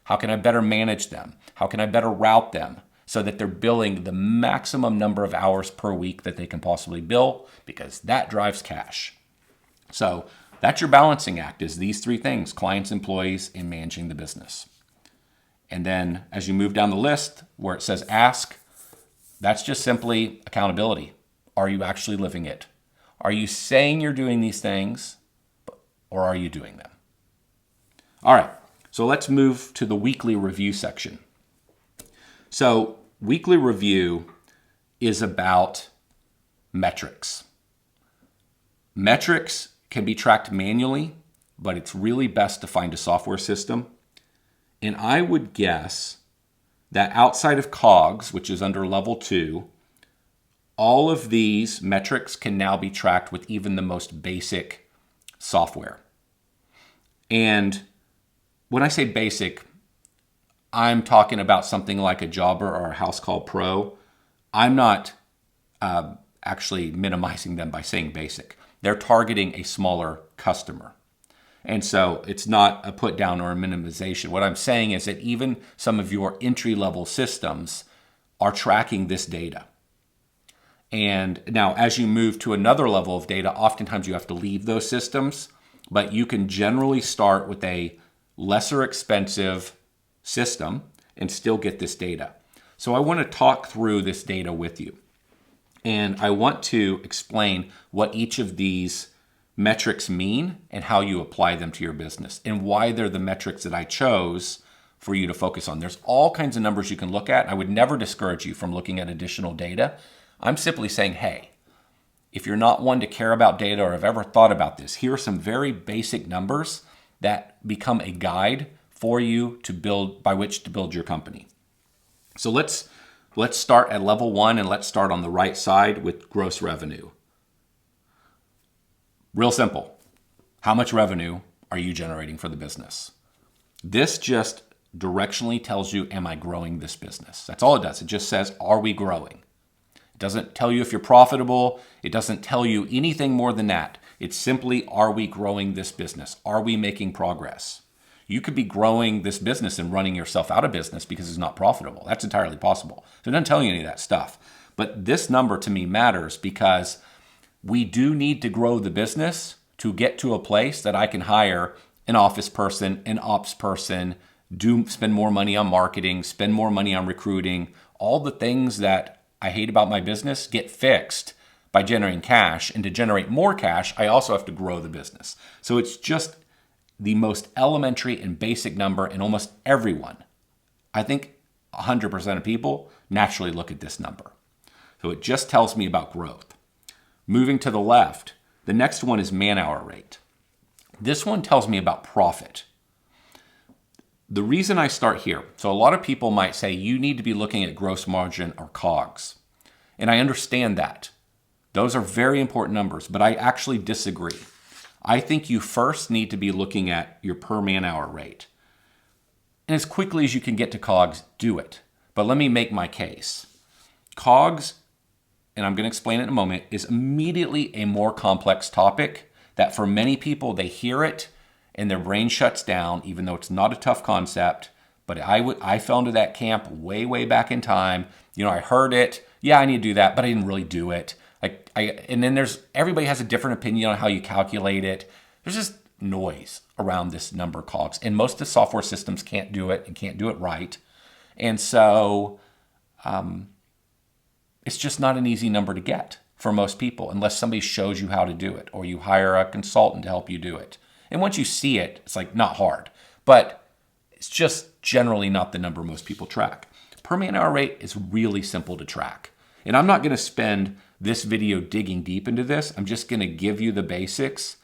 How can I better manage them? How can I better route them so that they're billing the maximum number of hours per week that they can possibly bill? Because that drives cash. So that's your balancing act, is these three things: clients, employees, and managing the business. And then as you move down the list where it says ask, that's just simply accountability. Are you actually living it? Are you saying you're doing these things, or are you doing them? All right, so let's move to the weekly review section. So weekly review is about metrics. Metrics can be tracked manually, but it's really best to find a software system. And I would guess that outside of COGS, which is under level 2, all of these metrics can now be tracked with even the most basic software. And when I say basic, I'm talking about something like a Jobber or a House Call Pro. I'm not actually minimizing them by saying basic. They're targeting a smaller customer. And so it's not a put down or a minimization. What I'm saying is that even some of your entry-level systems are tracking this data. And now as you move to another level of data, oftentimes you have to leave those systems, but you can generally start with a lesser expensive system and still get this data. So I want to talk through this data with you. And I want to explain what each of these metrics mean and how you apply them to your business and why they're the metrics that I chose for you to focus on. There's all kinds of numbers you can look at. I would never discourage you from looking at additional data. I'm simply saying, hey, if you're not one to care about data or have ever thought about this, here are some very basic numbers that become a guide for you to build, by which to build your company. So let's start at level 1 and let's start on the right side with gross revenue. Real simple. How much revenue are you generating for the business? This just directionally tells you, am I growing this business? That's all it does. It just says, are we growing? It doesn't tell you if you're profitable. It doesn't tell you anything more than that. It's simply, are we growing this business? Are we making progress? You could be growing this business and running yourself out of business because it's not profitable. That's entirely possible. So it doesn't tell you any of that stuff. But this number to me matters because we do need to grow the business to get to a place that I can hire an office person, an ops person, spend more money on marketing, spend more money on recruiting. All the things that I hate about my business get fixed by generating cash. And to generate more cash, I also have to grow the business. So it's just the most elementary and basic number, and almost everyone, I think 100% of people, naturally look at this number. So it just tells me about growth. Moving to the left, the next one is man-hour rate. This one tells me about profit. The reason I start here, so a lot of people might say you need to be looking at gross margin or COGS. And I understand that. Those are very important numbers, but I actually disagree. I think you first need to be looking at your per man-hour rate. And as quickly as you can get to COGS, do it. But let me make my case. COGS, and I'm going to explain it in a moment, is immediately a more complex topic that for many people, they hear it and their brain shuts down, even though it's not a tough concept. But I fell into that camp way back in time. I heard it. Yeah, I need to do that, but I didn't really do it. And then everybody has a different opinion on how you calculate it. There's just noise around this number COGS. And most of the software systems can't do it and can't do it right. And so it's just not an easy number to get for most people unless somebody shows you how to do it or you hire a consultant to help you do it. And once you see it, it's like not hard, but it's just generally not the number most people track. Per man-hour rate is really simple to track. And I'm not going to spend this video digging deep into this. I'm just going to give you the basics.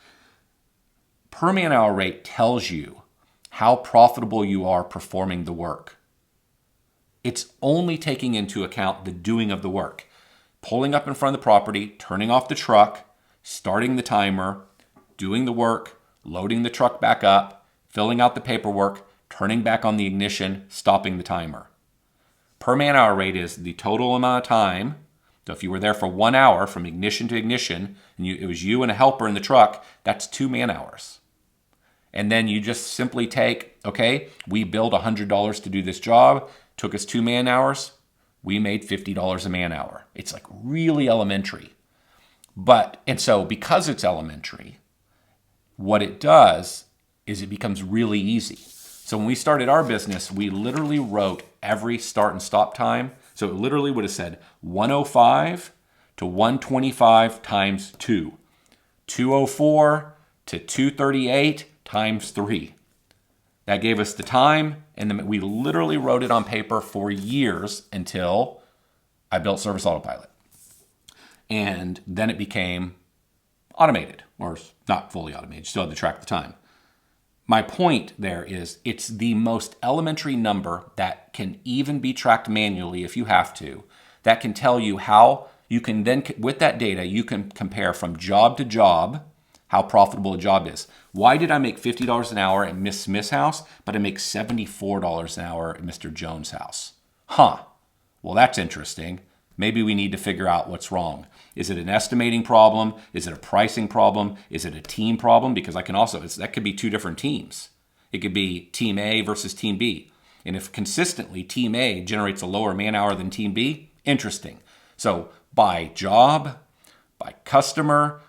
Per man-hour rate tells you how profitable you are performing the work. It's only taking into account the doing of the work. pulling up in front of the property, turning off the truck, starting the timer, doing the work, loading the truck back up, filling out the paperwork, turning back on the ignition, stopping the timer. Per man hour rate is the total amount of time. So if you were there for 1 hour from ignition to ignition, and it was you and a helper in the truck, that's 2 man hours. And then you just simply take, okay, we billed $100 to do this job, took us 2 man hours, we made $50 a man hour. It's like really elementary. And so because it's elementary, what it does is it becomes really easy. So when we started our business, we literally wrote every start and stop time. So it literally would have said 105 to 125 times 2, 204 to 238 times 3. That gave us the time, and then we literally wrote it on paper for years until I built Service Autopilot. And then it became automated, or not fully automated, you still had to track the time. My point there is it's the most elementary number that can even be tracked manually if you have to, that can tell you how you can then, with that data, you can compare from job to job how profitable a job is. Why did I make $50 an hour at Miss Smith's house, but I make $74 an hour at Mr. Jones' house? Well, that's interesting. Maybe we need to figure out what's wrong. Is it an estimating problem? Is it a pricing problem? Is it a team problem? Because that could be 2 different teams. It could be team A versus team B. And if consistently team A generates a lower man hour than team B, interesting. So by job, by customer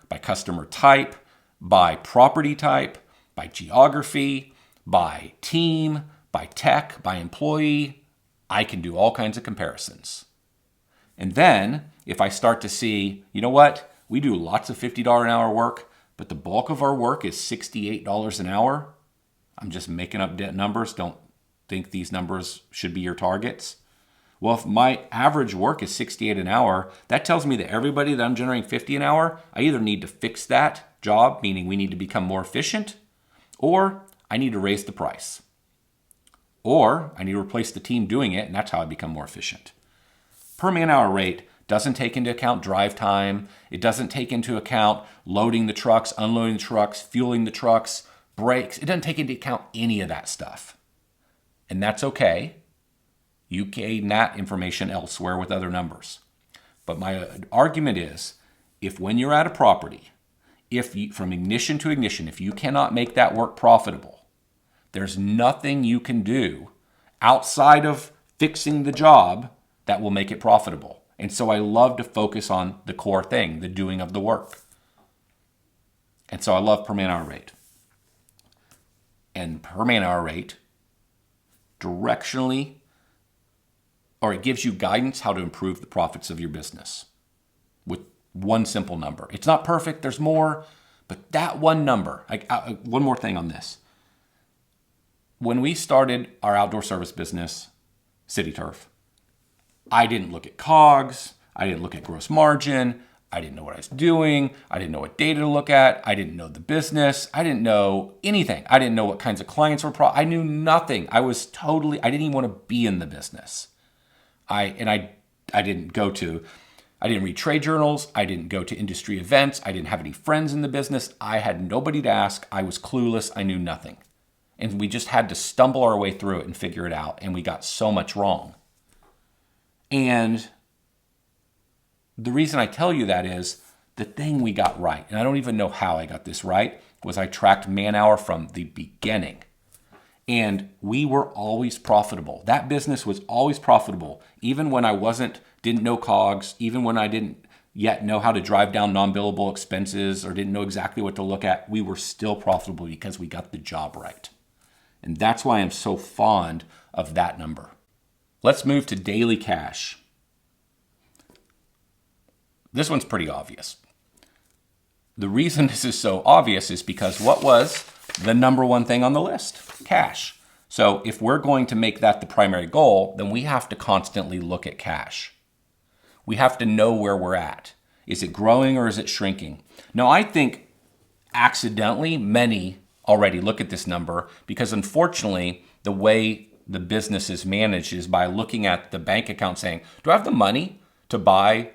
type, by property type, by geography, by team, by tech, by employee, I can do all kinds of comparisons. And then if I start to see, you know what, we do lots of $50 an hour work, but the bulk of our work is $68 an hour. I'm just making up numbers. Don't think these numbers should be your targets. Well, if my average work is $68 an hour, that tells me that everybody that I'm generating $50 an hour, I either need to fix that job, meaning we need to become more efficient, or I need to raise the price. Or I need to replace the team doing it, and that's how I become more efficient. Per man hour rate doesn't take into account drive time. It doesn't take into account loading the trucks, unloading the trucks, fueling the trucks, brakes. It doesn't take into account any of that stuff. And that's okay. You gain that information elsewhere with other numbers. But my argument is, if when you're at a property, from ignition to ignition, if you cannot make that work profitable, there's nothing you can do outside of fixing the job that will make it profitable. And so I love to focus on the core thing, the doing of the work. And so I love per man hour rate. And per man hour rate directionally, or it gives you guidance how to improve the profits of your business with one simple number. It's not perfect, there's more, but that one number. One more thing on this. When we started our outdoor service business, City Turf, I didn't look at COGS, I didn't look at gross margin, I didn't know what I was doing, I didn't know what data to look at, I didn't know the business, I didn't know anything. I didn't know what kinds of clients were, I knew nothing. I didn't even want to be in the business. I didn't read trade journals, I didn't go to industry events, I didn't have any friends in the business, I had nobody to ask, I was clueless, I knew nothing. And we just had to stumble our way through it and figure it out, and we got so much wrong. And the reason I tell you that is the thing we got right, and I don't even know how I got this right, was I tracked man hour from the beginning. And we were always profitable. That business was always profitable, even when I didn't know COGS, even when I didn't yet know how to drive down non-billable expenses or didn't know exactly what to look at. We were still profitable because we got the job right. And that's why I'm so fond of that number. Let's move to daily cash. This one's pretty obvious. The reason this is so obvious is because what was the number one thing on the list? Cash. So if we're going to make that the primary goal, then we have to constantly look at cash. We have to know where we're at. Is it growing or is it shrinking? Now, I think accidentally many already look at this number because unfortunately the way the business is managed is by looking at the bank account saying, do I have the money to buy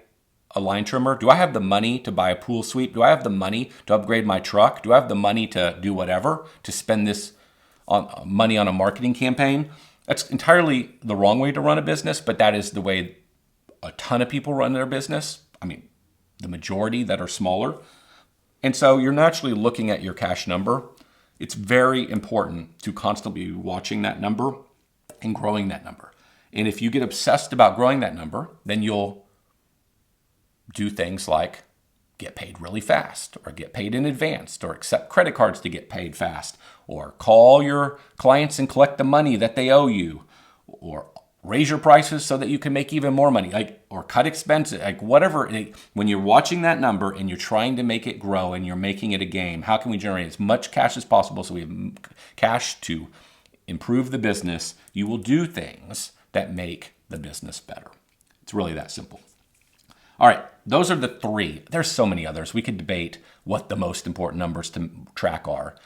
a line trimmer? Do I have the money to buy a pool sweep? Do I have the money to upgrade my truck? Do I have the money to do whatever, to spend this money on a marketing campaign? That's entirely the wrong way to run a business, but that is the way a ton of people run their business. I mean, the majority that are smaller. And so you're naturally looking at your cash number. It's very important to constantly be watching that number and growing that number. And if you get obsessed about growing that number, then you'll do things like get paid really fast, or get paid in advance, or accept credit cards to get paid fast, or call your clients and collect the money that they owe you, or raise your prices so that you can make even more money, or cut expenses, whatever. When you're watching that number and you're trying to make it grow and you're making it a game, how can we generate as much cash as possible so we have cash to improve the business? You will do things that make the business better. It's really that simple. All right, those are the three. There's so many others. We could debate what the most important numbers to track are,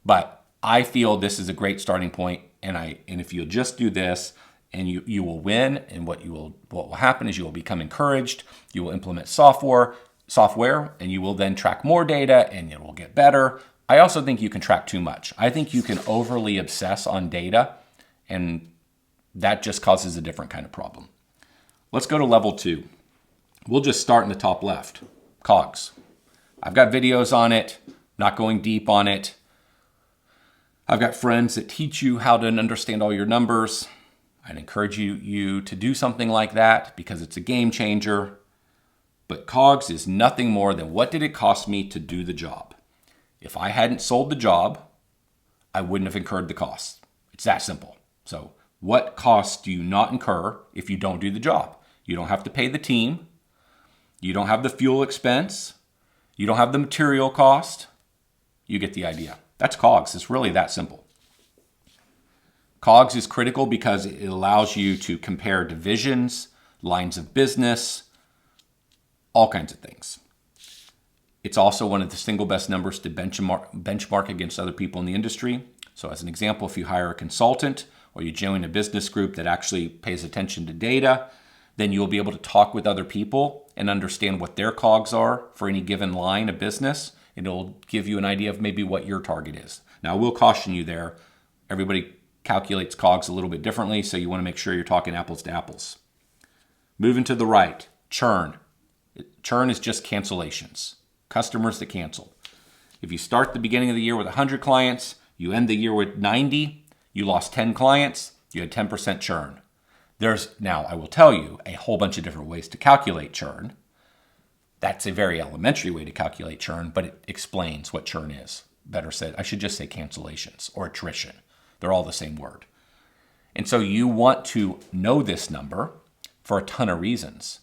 but I feel this is a great starting point. And if you'll just do this, and you will win. And what will happen is you will become encouraged. You will implement software, and you will then track more data, and it will get better. I also think you can track too much. I think you can overly obsess on data, and that just causes a different kind of problem. Let's go to level 2. We'll just start in the top left, COGS. I've got videos on it, not going deep on it. I've got friends that teach you how to understand all your numbers. I'd encourage you to do something like that because it's a game changer. But COGS is nothing more than what did it cost me to do the job. If I hadn't sold the job, I wouldn't have incurred the costs. It's that simple. So what costs do you not incur if you don't do the job? You don't have to pay the team. You don't have the fuel expense. You don't have the material cost. You get the idea. That's COGS. It's really that simple. COGS is critical because it allows you to compare divisions, lines of business, all kinds of things. It's also one of the single best numbers to benchmark against other people in the industry. So as an example, if you hire a consultant or you join a business group that actually pays attention to data, then you'll be able to talk with other people and understand what their COGS are for any given line of business. And it'll give you an idea of maybe what your target is. Now, I will caution you there. Everybody calculates COGS a little bit differently, so you want to make sure you're talking apples to apples. Moving to the right, churn. Churn is just cancellations, customers that cancel. If you start the beginning of the year with 100 clients, you end the year with 90, you lost 10 clients, you had 10% churn. Now, I will tell you a whole bunch of different ways to calculate churn. That's a very elementary way to calculate churn, but it explains what churn is. Better said, I should just say cancellations or attrition. They're all the same word. And so you want to know this number for a ton of reasons.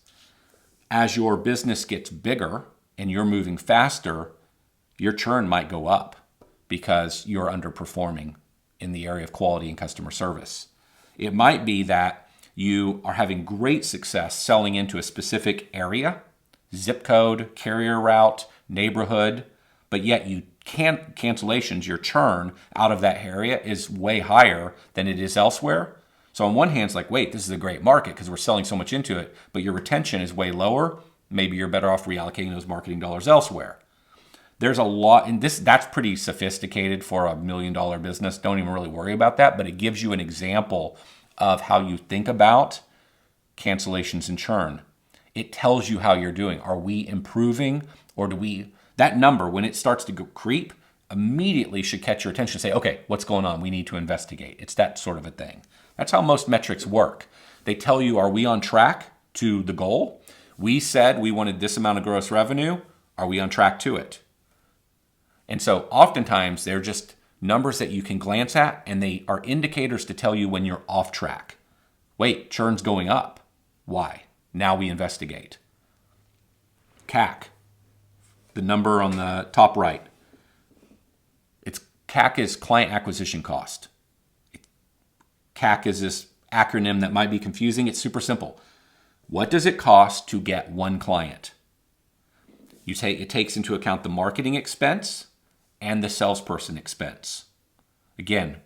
As your business gets bigger and you're moving faster, your churn might go up because you're underperforming in the area of quality and customer service. It might be that you are having great success selling into a specific area, zip code, carrier route, neighborhood, but yet cancellations, your churn out of that area is way higher than it is elsewhere. So on one hand, it's like, wait, this is a great market because we're selling so much into it, but your retention is way lower. Maybe you're better off reallocating those marketing dollars elsewhere. There's a lot, and that's pretty sophisticated for $1 million business. Don't even really worry about that, but it gives you an example of how you think about cancellations and churn. It tells you how you're doing. Are we improving, or that number, when it starts to creep, immediately should catch your attention and say, okay, what's going on? We need to investigate. It's that sort of a thing. That's how most metrics work. They tell you, are we on track to the goal? We said we wanted this amount of gross revenue. Are we on track to it? And so oftentimes they're just numbers that you can glance at, and they are indicators to tell you when you're off track. Wait, churn's going up. Why? Now we investigate. CAC. The number on the top right. CAC is client acquisition cost. CAC is this acronym that might be confusing. It's super simple. What does it cost to get one client? It takes into account the marketing expense and the salesperson expense. Again,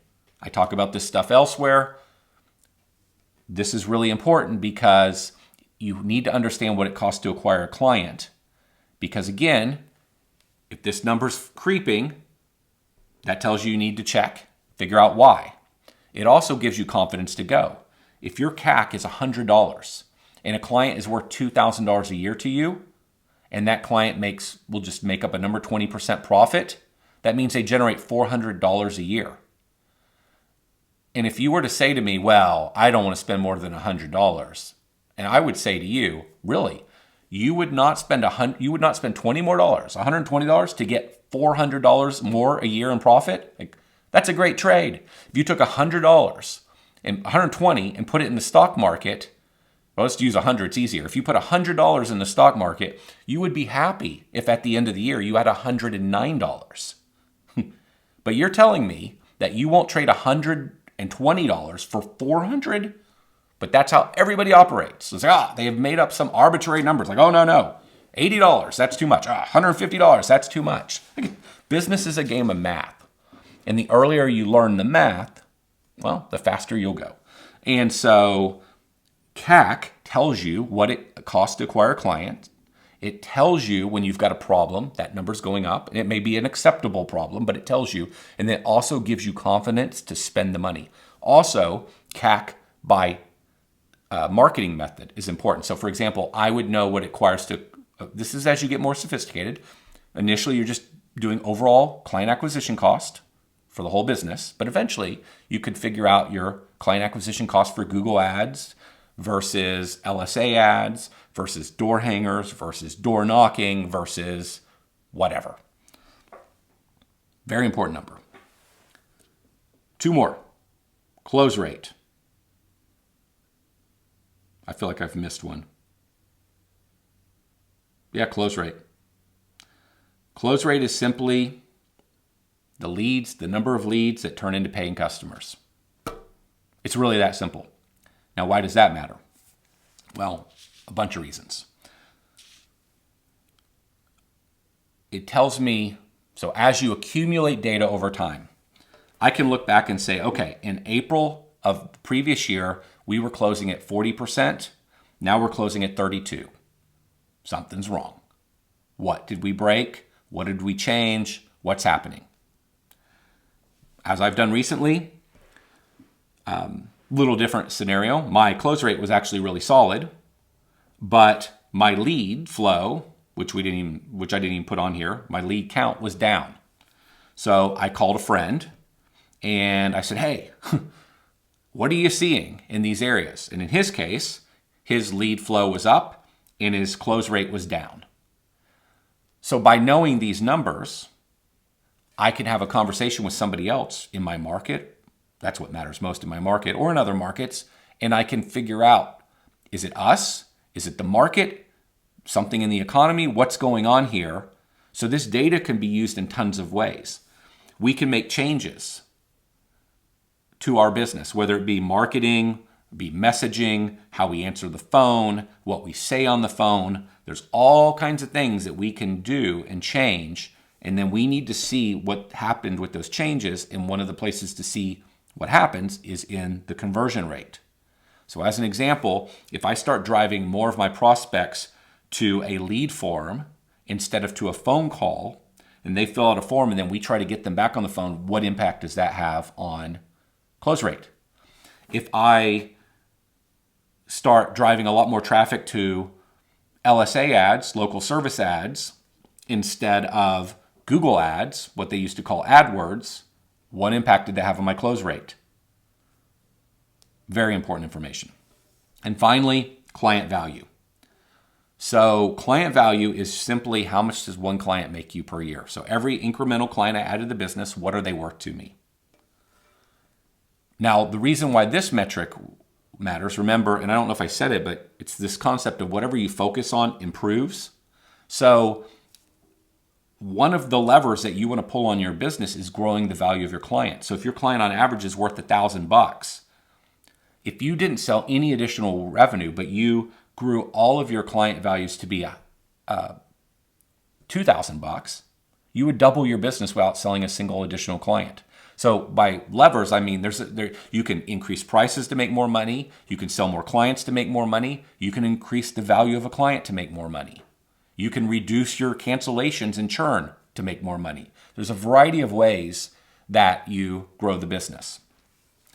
I talk about this stuff elsewhere. This is really important because you need to understand what it costs to acquire a client. Because again, if this number's creeping, that tells you need to check, figure out why. It also gives you confidence to go. If your CAC is $100 and a client is worth $2,000 a year to you, and that client will just make up a number 20% profit, that means they generate $400 a year. And if you were to say to me, well, I don't want to spend more than $100, and I would say to you, really, you would not spend $20 more, $120 to get $400 more a year in profit? Like, that's a great trade. If you took $100 and $120 and put it in the stock market, well, let's use 100, it's easier. If you put $100 in the stock market, you would be happy if at the end of the year you had $109. But you're telling me that you won't trade $120 for $400? But that's how everybody operates. It's like, they have made up some arbitrary numbers. Like, oh, no, $80, that's too much. $150, that's too much. Business is a game of math. And the earlier you learn the math, well, the faster you'll go. And so CAC tells you what it costs to acquire a client. It tells you when you've got a problem, that number's going up. And it may be an acceptable problem, but it tells you. And it also gives you confidence to spend the money. Also, CAC by marketing method is important. So for example, I would know what it requires to, this is as you get more sophisticated. Initially, you're just doing overall client acquisition cost for the whole business, but eventually you could figure out your client acquisition cost for Google ads versus LSA ads versus door hangers versus door knocking versus whatever. Very important number. 2 more. Close rate. I feel like I've missed one. Yeah, close rate. Close rate is simply the number of leads that turn into paying customers. It's really that simple. Now, why does that matter? Well, a bunch of reasons. It tells me, so as you accumulate data over time, I can look back and say, okay, in April of the previous year, we were closing at 40%. Now we're closing at 32%. Something's wrong. What did we break? What did we change? What's happening? As I've done recently, little different scenario. My close rate was actually really solid, but my lead flow, which I didn't even put on here, my lead count was down. So I called a friend and I said, hey, what are you seeing in these areas? And in his case, his lead flow was up and his close rate was down. So by knowing these numbers, I can have a conversation with somebody else in my market. That's what matters most in my market or in other markets. And I can figure out, is it us? Is it the market? Something in the economy? What's going on here? So this data can be used in tons of ways. We can make changes to our business, whether it be marketing, be messaging, how we answer the phone, what we say on the phone. There's all kinds of things that we can do and change. And then we need to see what happened with those changes. And one of the places to see what happens is in the conversion rate. So as an example, if I start driving more of my prospects to a lead form instead of to a phone call, and they fill out a form and then we try to get them back on the phone, what impact does that have on close rate? If I start driving a lot more traffic to LSA ads, local service ads, instead of Google ads, what they used to call AdWords, what impact did that have on my close rate? Very important information. And finally, client value. So client value is simply how much does one client make you per year? So every incremental client I add to the business, what are they worth to me? Now, the reason why this metric matters, remember, and I don't know if I said it, but it's this concept of whatever you focus on improves. So one of the levers that you want to pull on your business is growing the value of your client. So if your client on average is worth $1,000, if you didn't sell any additional revenue, but you grew all of your client values to be $2,000, you would double your business without selling a single additional client. So by levers, I mean you can increase prices to make more money. You can sell more clients to make more money. You can increase the value of a client to make more money. You can reduce your cancellations and churn to make more money. There's a variety of ways that you grow the business.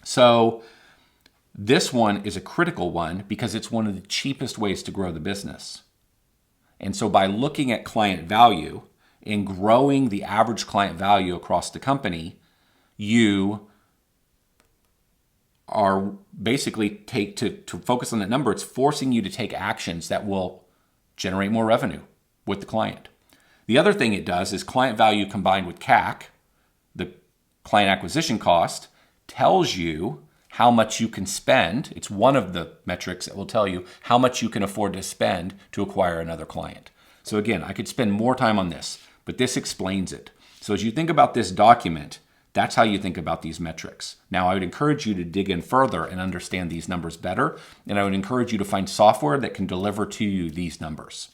So this one is a critical one because it's one of the cheapest ways to grow the business. And so by looking at client value and growing the average client value across the company, you are basically to focus on that number. It's forcing you to take actions that will generate more revenue with the client. The other thing it does is client value combined with CAC, the client acquisition cost, tells you how much you can spend. It's one of the metrics that will tell you how much you can afford to spend to acquire another client. So again, I could spend more time on this, but this explains it. So as you think about this document, that's how you think about these metrics. Now, I would encourage you to dig in further and understand these numbers better, and I would encourage you to find software that can deliver to you these numbers.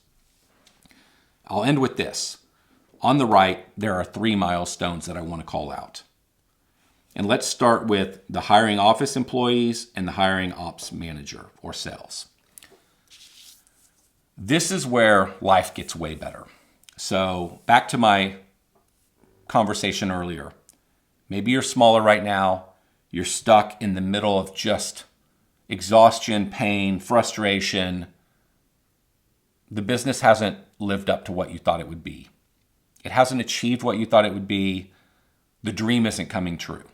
I'll end with this. On the right, there are 3 milestones that I want to call out. And let's start with the hiring office employees and the hiring ops manager or sales. This is where life gets way better. So back to my conversation earlier. Maybe you're smaller right now. You're stuck in the middle of just exhaustion, pain, frustration. The business hasn't lived up to what you thought it would be. It hasn't achieved what you thought it would be. The dream isn't coming true.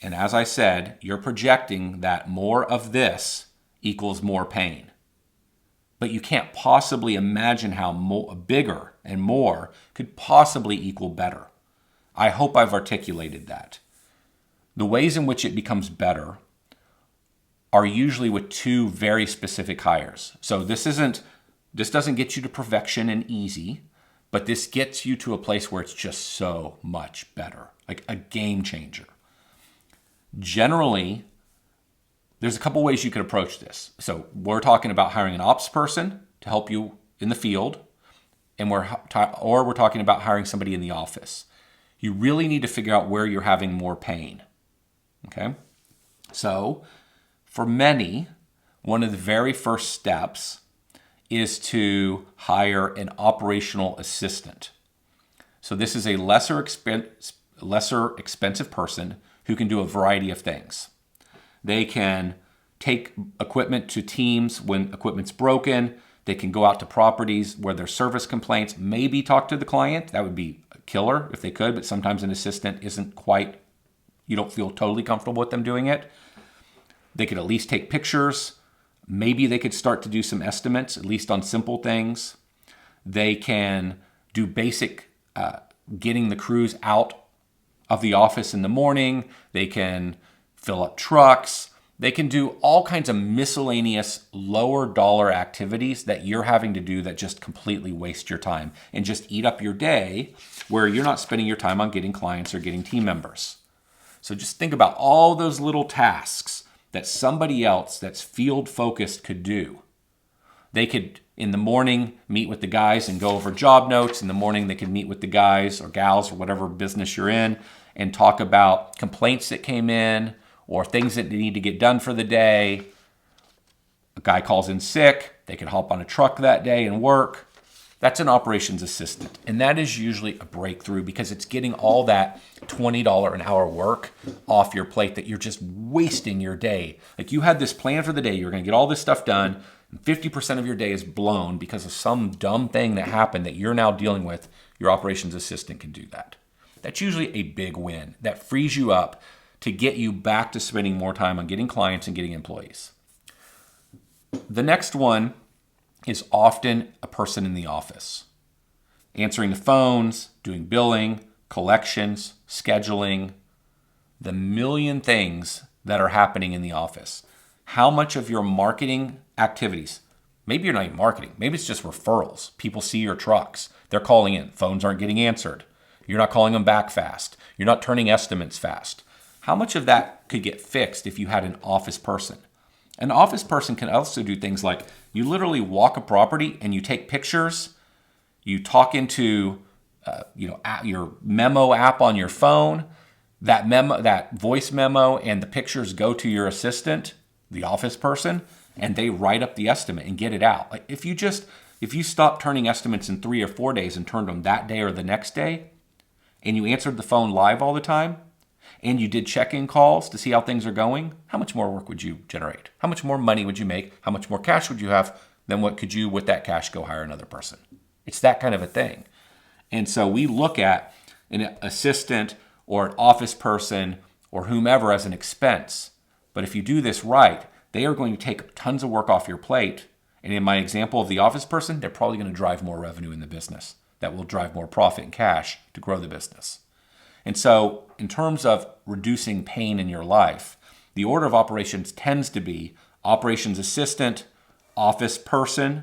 And as I said, you're projecting that more of this equals more pain. But you can't possibly imagine how bigger and more could possibly equal better. I hope I've articulated that. The ways in which it becomes better are usually with 2 very specific hires. So this doesn't get you to perfection and easy, but this gets you to a place where it's just so much better, like a game changer. Generally, there's a couple ways you could approach this. So we're talking about hiring an ops person to help you in the field, and we're talking about hiring somebody in the office. You really need to figure out where you're having more pain. Okay? So for many, one of the very first steps is to hire an operational assistant. So this is a lesser expensive person who can do a variety of things. They can take equipment to teams when equipment's broken. They can go out to properties where there's service complaints, maybe talk to the client. That would be a killer if they could, but sometimes an assistant isn't quite, you don't feel totally comfortable with them doing it. They could at least take pictures. Maybe they could start to do some estimates, at least on simple things. They can do basic getting the crews out of the office in the morning. They can fill up trucks. They can do all kinds of miscellaneous lower dollar activities that you're having to do that just completely waste your time and just eat up your day where you're not spending your time on getting clients or getting team members. So just think about all those little tasks that somebody else that's field focused could do. They could, in the morning, meet with the guys and go over job notes. In the morning, they could meet with the guys or gals or whatever business you're in and talk about complaints that came in or things that they need to get done for the day. A guy calls in sick. They could hop on a truck that day and work. That's an operations assistant. And that is usually a breakthrough because it's getting all that $20 an hour work off your plate that you're just wasting your day. Like you had this plan for the day. You're going to get all this stuff done. And 50% of your day is blown because of some dumb thing that happened that you're now dealing with. Your operations assistant can do that. That's usually a big win. That frees you up to get you back to spending more time on getting clients and getting employees. The next one is often a person in the office, answering the phones, doing billing, collections, scheduling, the million things that are happening in the office. How much of your marketing activities, maybe you're not even marketing, maybe it's just referrals. People see your trucks, they're calling in, phones aren't getting answered. You're not calling them back fast. You're not turning estimates fast. How much of that could get fixed if you had an office person? An office person can also do things like you literally walk a property and you take pictures, you talk into your memo app on your phone, that voice memo and the pictures go to your assistant, the office person, and they write up the estimate and get it out. Like if you stop turning estimates in 3 or 4 days and turned them that day or the next day, and you answered the phone live all the time, and you did check-in calls to see how things are going, how much more work would you generate? How much more money would you make? How much more cash would you have? Then what could you, with that cash, go hire another person? It's that kind of a thing. And so we look at an assistant or an office person or whomever as an expense. But if you do this right, they are going to take tons of work off your plate. And in my example of the office person, they're probably going to drive more revenue in the business. That will drive more profit and cash to grow the business. And so in terms of reducing pain in your life, the order of operations tends to be operations assistant, office person,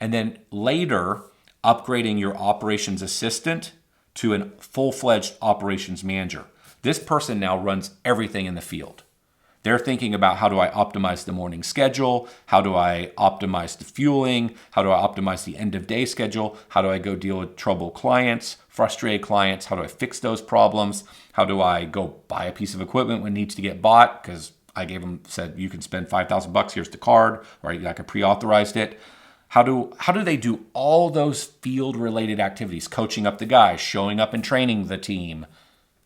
and then later upgrading your operations assistant to a full-fledged operations manager. This person now runs everything in the field. They're thinking about, how do I optimize the morning schedule? How do I optimize the fueling? How do I optimize the end of day schedule? How do I go deal with troubled clients, frustrated clients? How do I fix those problems? How do I go buy a piece of equipment when it needs to get bought? Because I said, you can spend $5,000, here's the card, or I pre-authorized it. How do they do all those field-related activities? Coaching up the guys, showing up and training the team.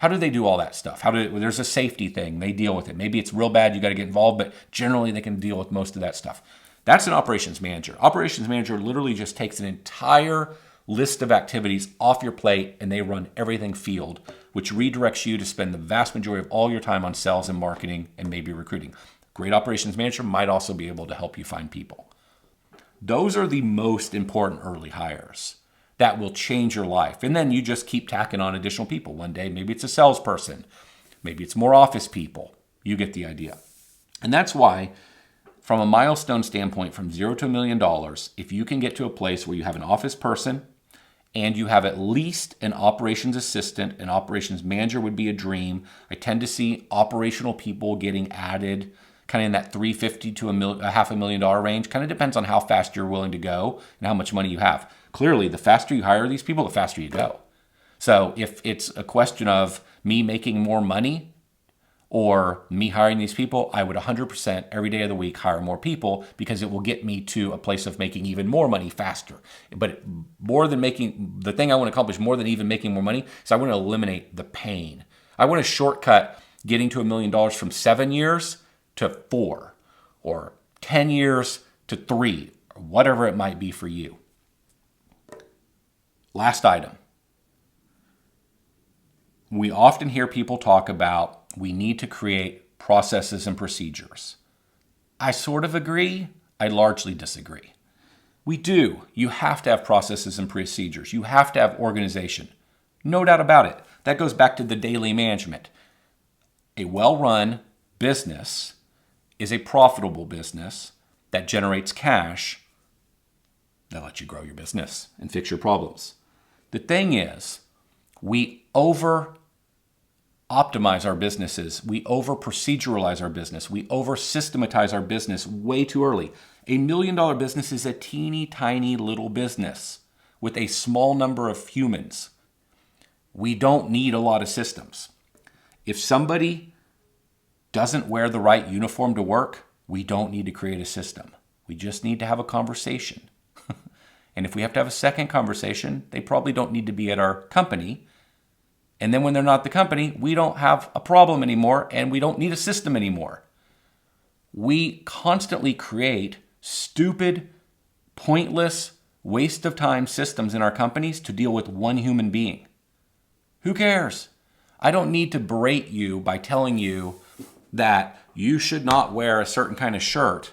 How do they do all that stuff? There's a safety thing. They deal with it. Maybe it's real bad. You got to get involved, but generally they can deal with most of that stuff. That's an operations manager. Operations manager literally just takes an entire list of activities off your plate and they run everything field, which redirects you to spend the vast majority of all your time on sales and marketing and maybe recruiting. Great operations manager might also be able to help you find people. Those are the most important early hires that will change your life. And then you just keep tacking on additional people. One day, maybe it's a salesperson. Maybe it's more office people. You get the idea. And that's why, from a milestone standpoint, from $0 to $1 million, if you can get to a place where you have an office person and you have at least an operations assistant, an operations manager would be a dream. I tend to see operational people getting added kind of in that $350,000 to $500,000 range. Kind of depends on how fast you're willing to go and how much money you have. Clearly, the faster you hire these people, the faster you go. So if it's a question of me making more money or me hiring these people, I would 100% every day of the week hire more people because it will get me to a place of making even more money faster. But the thing I want to accomplish more than even making more money is I want to eliminate the pain. I want to shortcut getting to $1 million from 7 years to 4 or 10 years to 3 or whatever it might be for you. Last item. We often hear people talk about we need to create processes and procedures. I sort of agree. I largely disagree. We do. You have to have processes and procedures. You have to have organization. No doubt about it. That goes back to the daily management. A well-run business is a profitable business that generates cash that lets you grow your business and fix your problems. The thing is, we over-optimize our businesses. We over-proceduralize our business. We over-systematize our business way too early. $1 million business is a teeny tiny little business with a small number of humans. We don't need a lot of systems. If somebody doesn't wear the right uniform to work, we don't need to create a system. We just need to have a conversation. And if we have to have a second conversation, they probably don't need to be at our company. And then when they're not the company, we don't have a problem anymore and we don't need a system anymore. We constantly create stupid, pointless, waste of time systems in our companies to deal with one human being. Who cares? I don't need to berate you by telling you that you should not wear a certain kind of shirt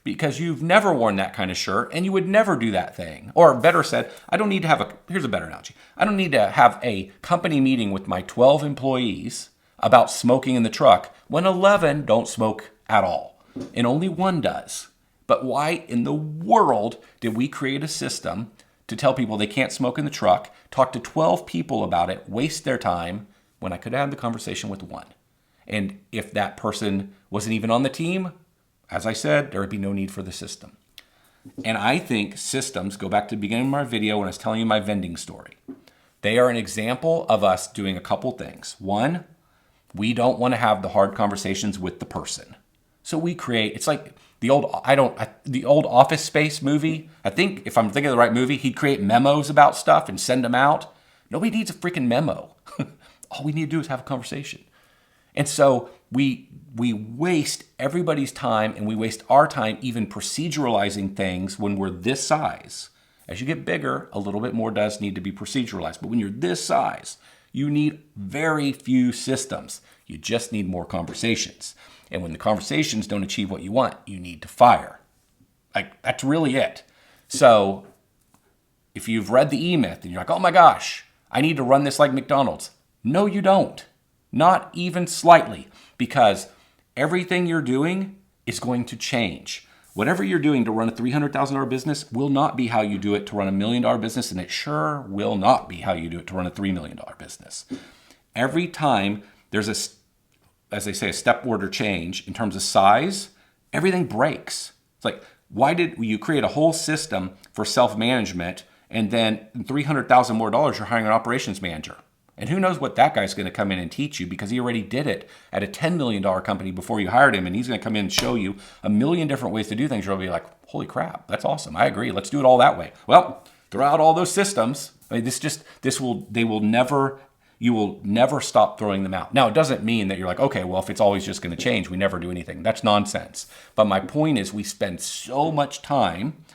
because you've never worn that kind of shirt and you would never do that thing. Or better said, here's a better analogy. I don't need to have a company meeting with my 12 employees about smoking in the truck when 11 don't smoke at all and only 1 does. But why in the world did we create a system to tell people they can't smoke in the truck, talk to 12 people about it, waste their time when I could have had the conversation with 1? And if that person wasn't even on the team, as I said, there would be no need for the system. And I think systems, go back to the beginning of my video when I was telling you my vending story. They are an example of us doing a couple things. 1, We don't want to have the hard conversations with the person. So we create, it's like the old Office Space movie. I think if I'm thinking of the right movie, he'd create memos about stuff and send them out. Nobody needs a freaking memo. All we need to do is have a conversation. And so we waste everybody's time, and we waste our time even proceduralizing things when we're this size. As you get bigger, a little bit more does need to be proceduralized. But when you're this size, you need very few systems. You just need more conversations. And when the conversations don't achieve what you want, you need to fire. Like, that's really it. So if you've read the E-Myth and you're like, oh my gosh, I need to run this like McDonald's. No, you don't. Not even slightly, because everything you're doing is going to change. Whatever you're doing to run a $300,000 business will not be how you do it to run a $1 million business, and it sure will not be how you do it to run a $3 million business. Every time there's as they say, a step order change in terms of size, everything breaks. It's like, why did you create a whole system for self-management, and then $300,000 more you're hiring an operations manager? And who knows what that guy's going to come in and teach you, because he already did it at a $10 million company before you hired him, and he's going to come in and show you a million different ways to do things. You're going to be like, holy crap, that's awesome. I agree. Let's do it all that way. Well, throw out all those systems. I mean, you will never stop throwing them out. Now, it doesn't mean that you're like, okay, well, if it's always just going to change, we never do anything. That's nonsense. But my point is, we spend so much time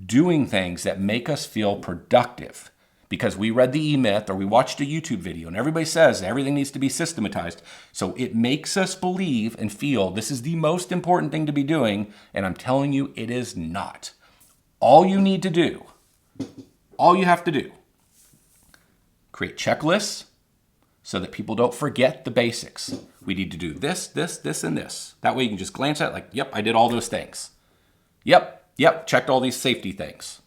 doing things that make us feel productive because we read the E-Myth or we watched a YouTube video and everybody says everything needs to be systematized. So it makes us believe and feel this is the most important thing to be doing. And I'm telling you, it is not. All you have to do, create checklists so that people don't forget the basics. We need to do this, this, this, and this. That way you can just glance at it like, yep, I did all those things. Yep, checked all these safety things.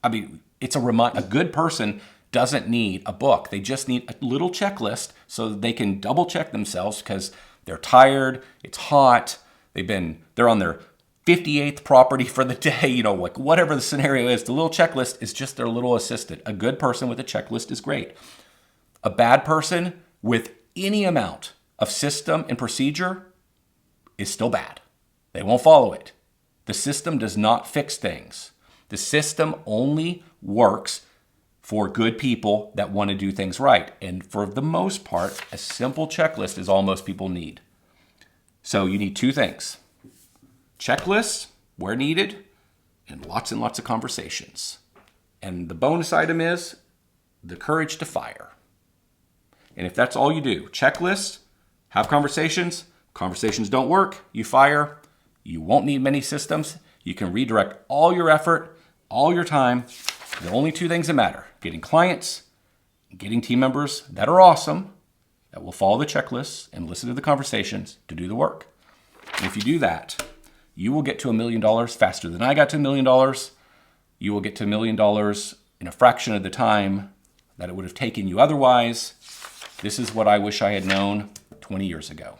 I mean, it's a good person doesn't need a book. They just need a little checklist so that they can double check themselves because they're tired, it's hot, they're on their 58th property for the day, like whatever the scenario is. The little checklist is just their little assistant. A good person with a checklist is great. A bad person with any amount of system and procedure is still bad. They won't follow it. The system does not fix things. The system only works for good people that want to do things right. And for the most part, a simple checklist is all most people need. So you need two things: checklists where needed, and lots of conversations. And the bonus item is the courage to fire. And if that's all you do, checklists, have conversations don't work, you fire. You won't need many systems. You can redirect all your effort, all your time. The only two things that matter: getting clients, getting team members that are awesome, that will follow the checklists and listen to the conversations to do the work. And if you do that, you will get to $1 million faster than I got to $1 million. You will get to $1 million in a fraction of the time that it would have taken you otherwise. This is what I wish I had known 20 years ago.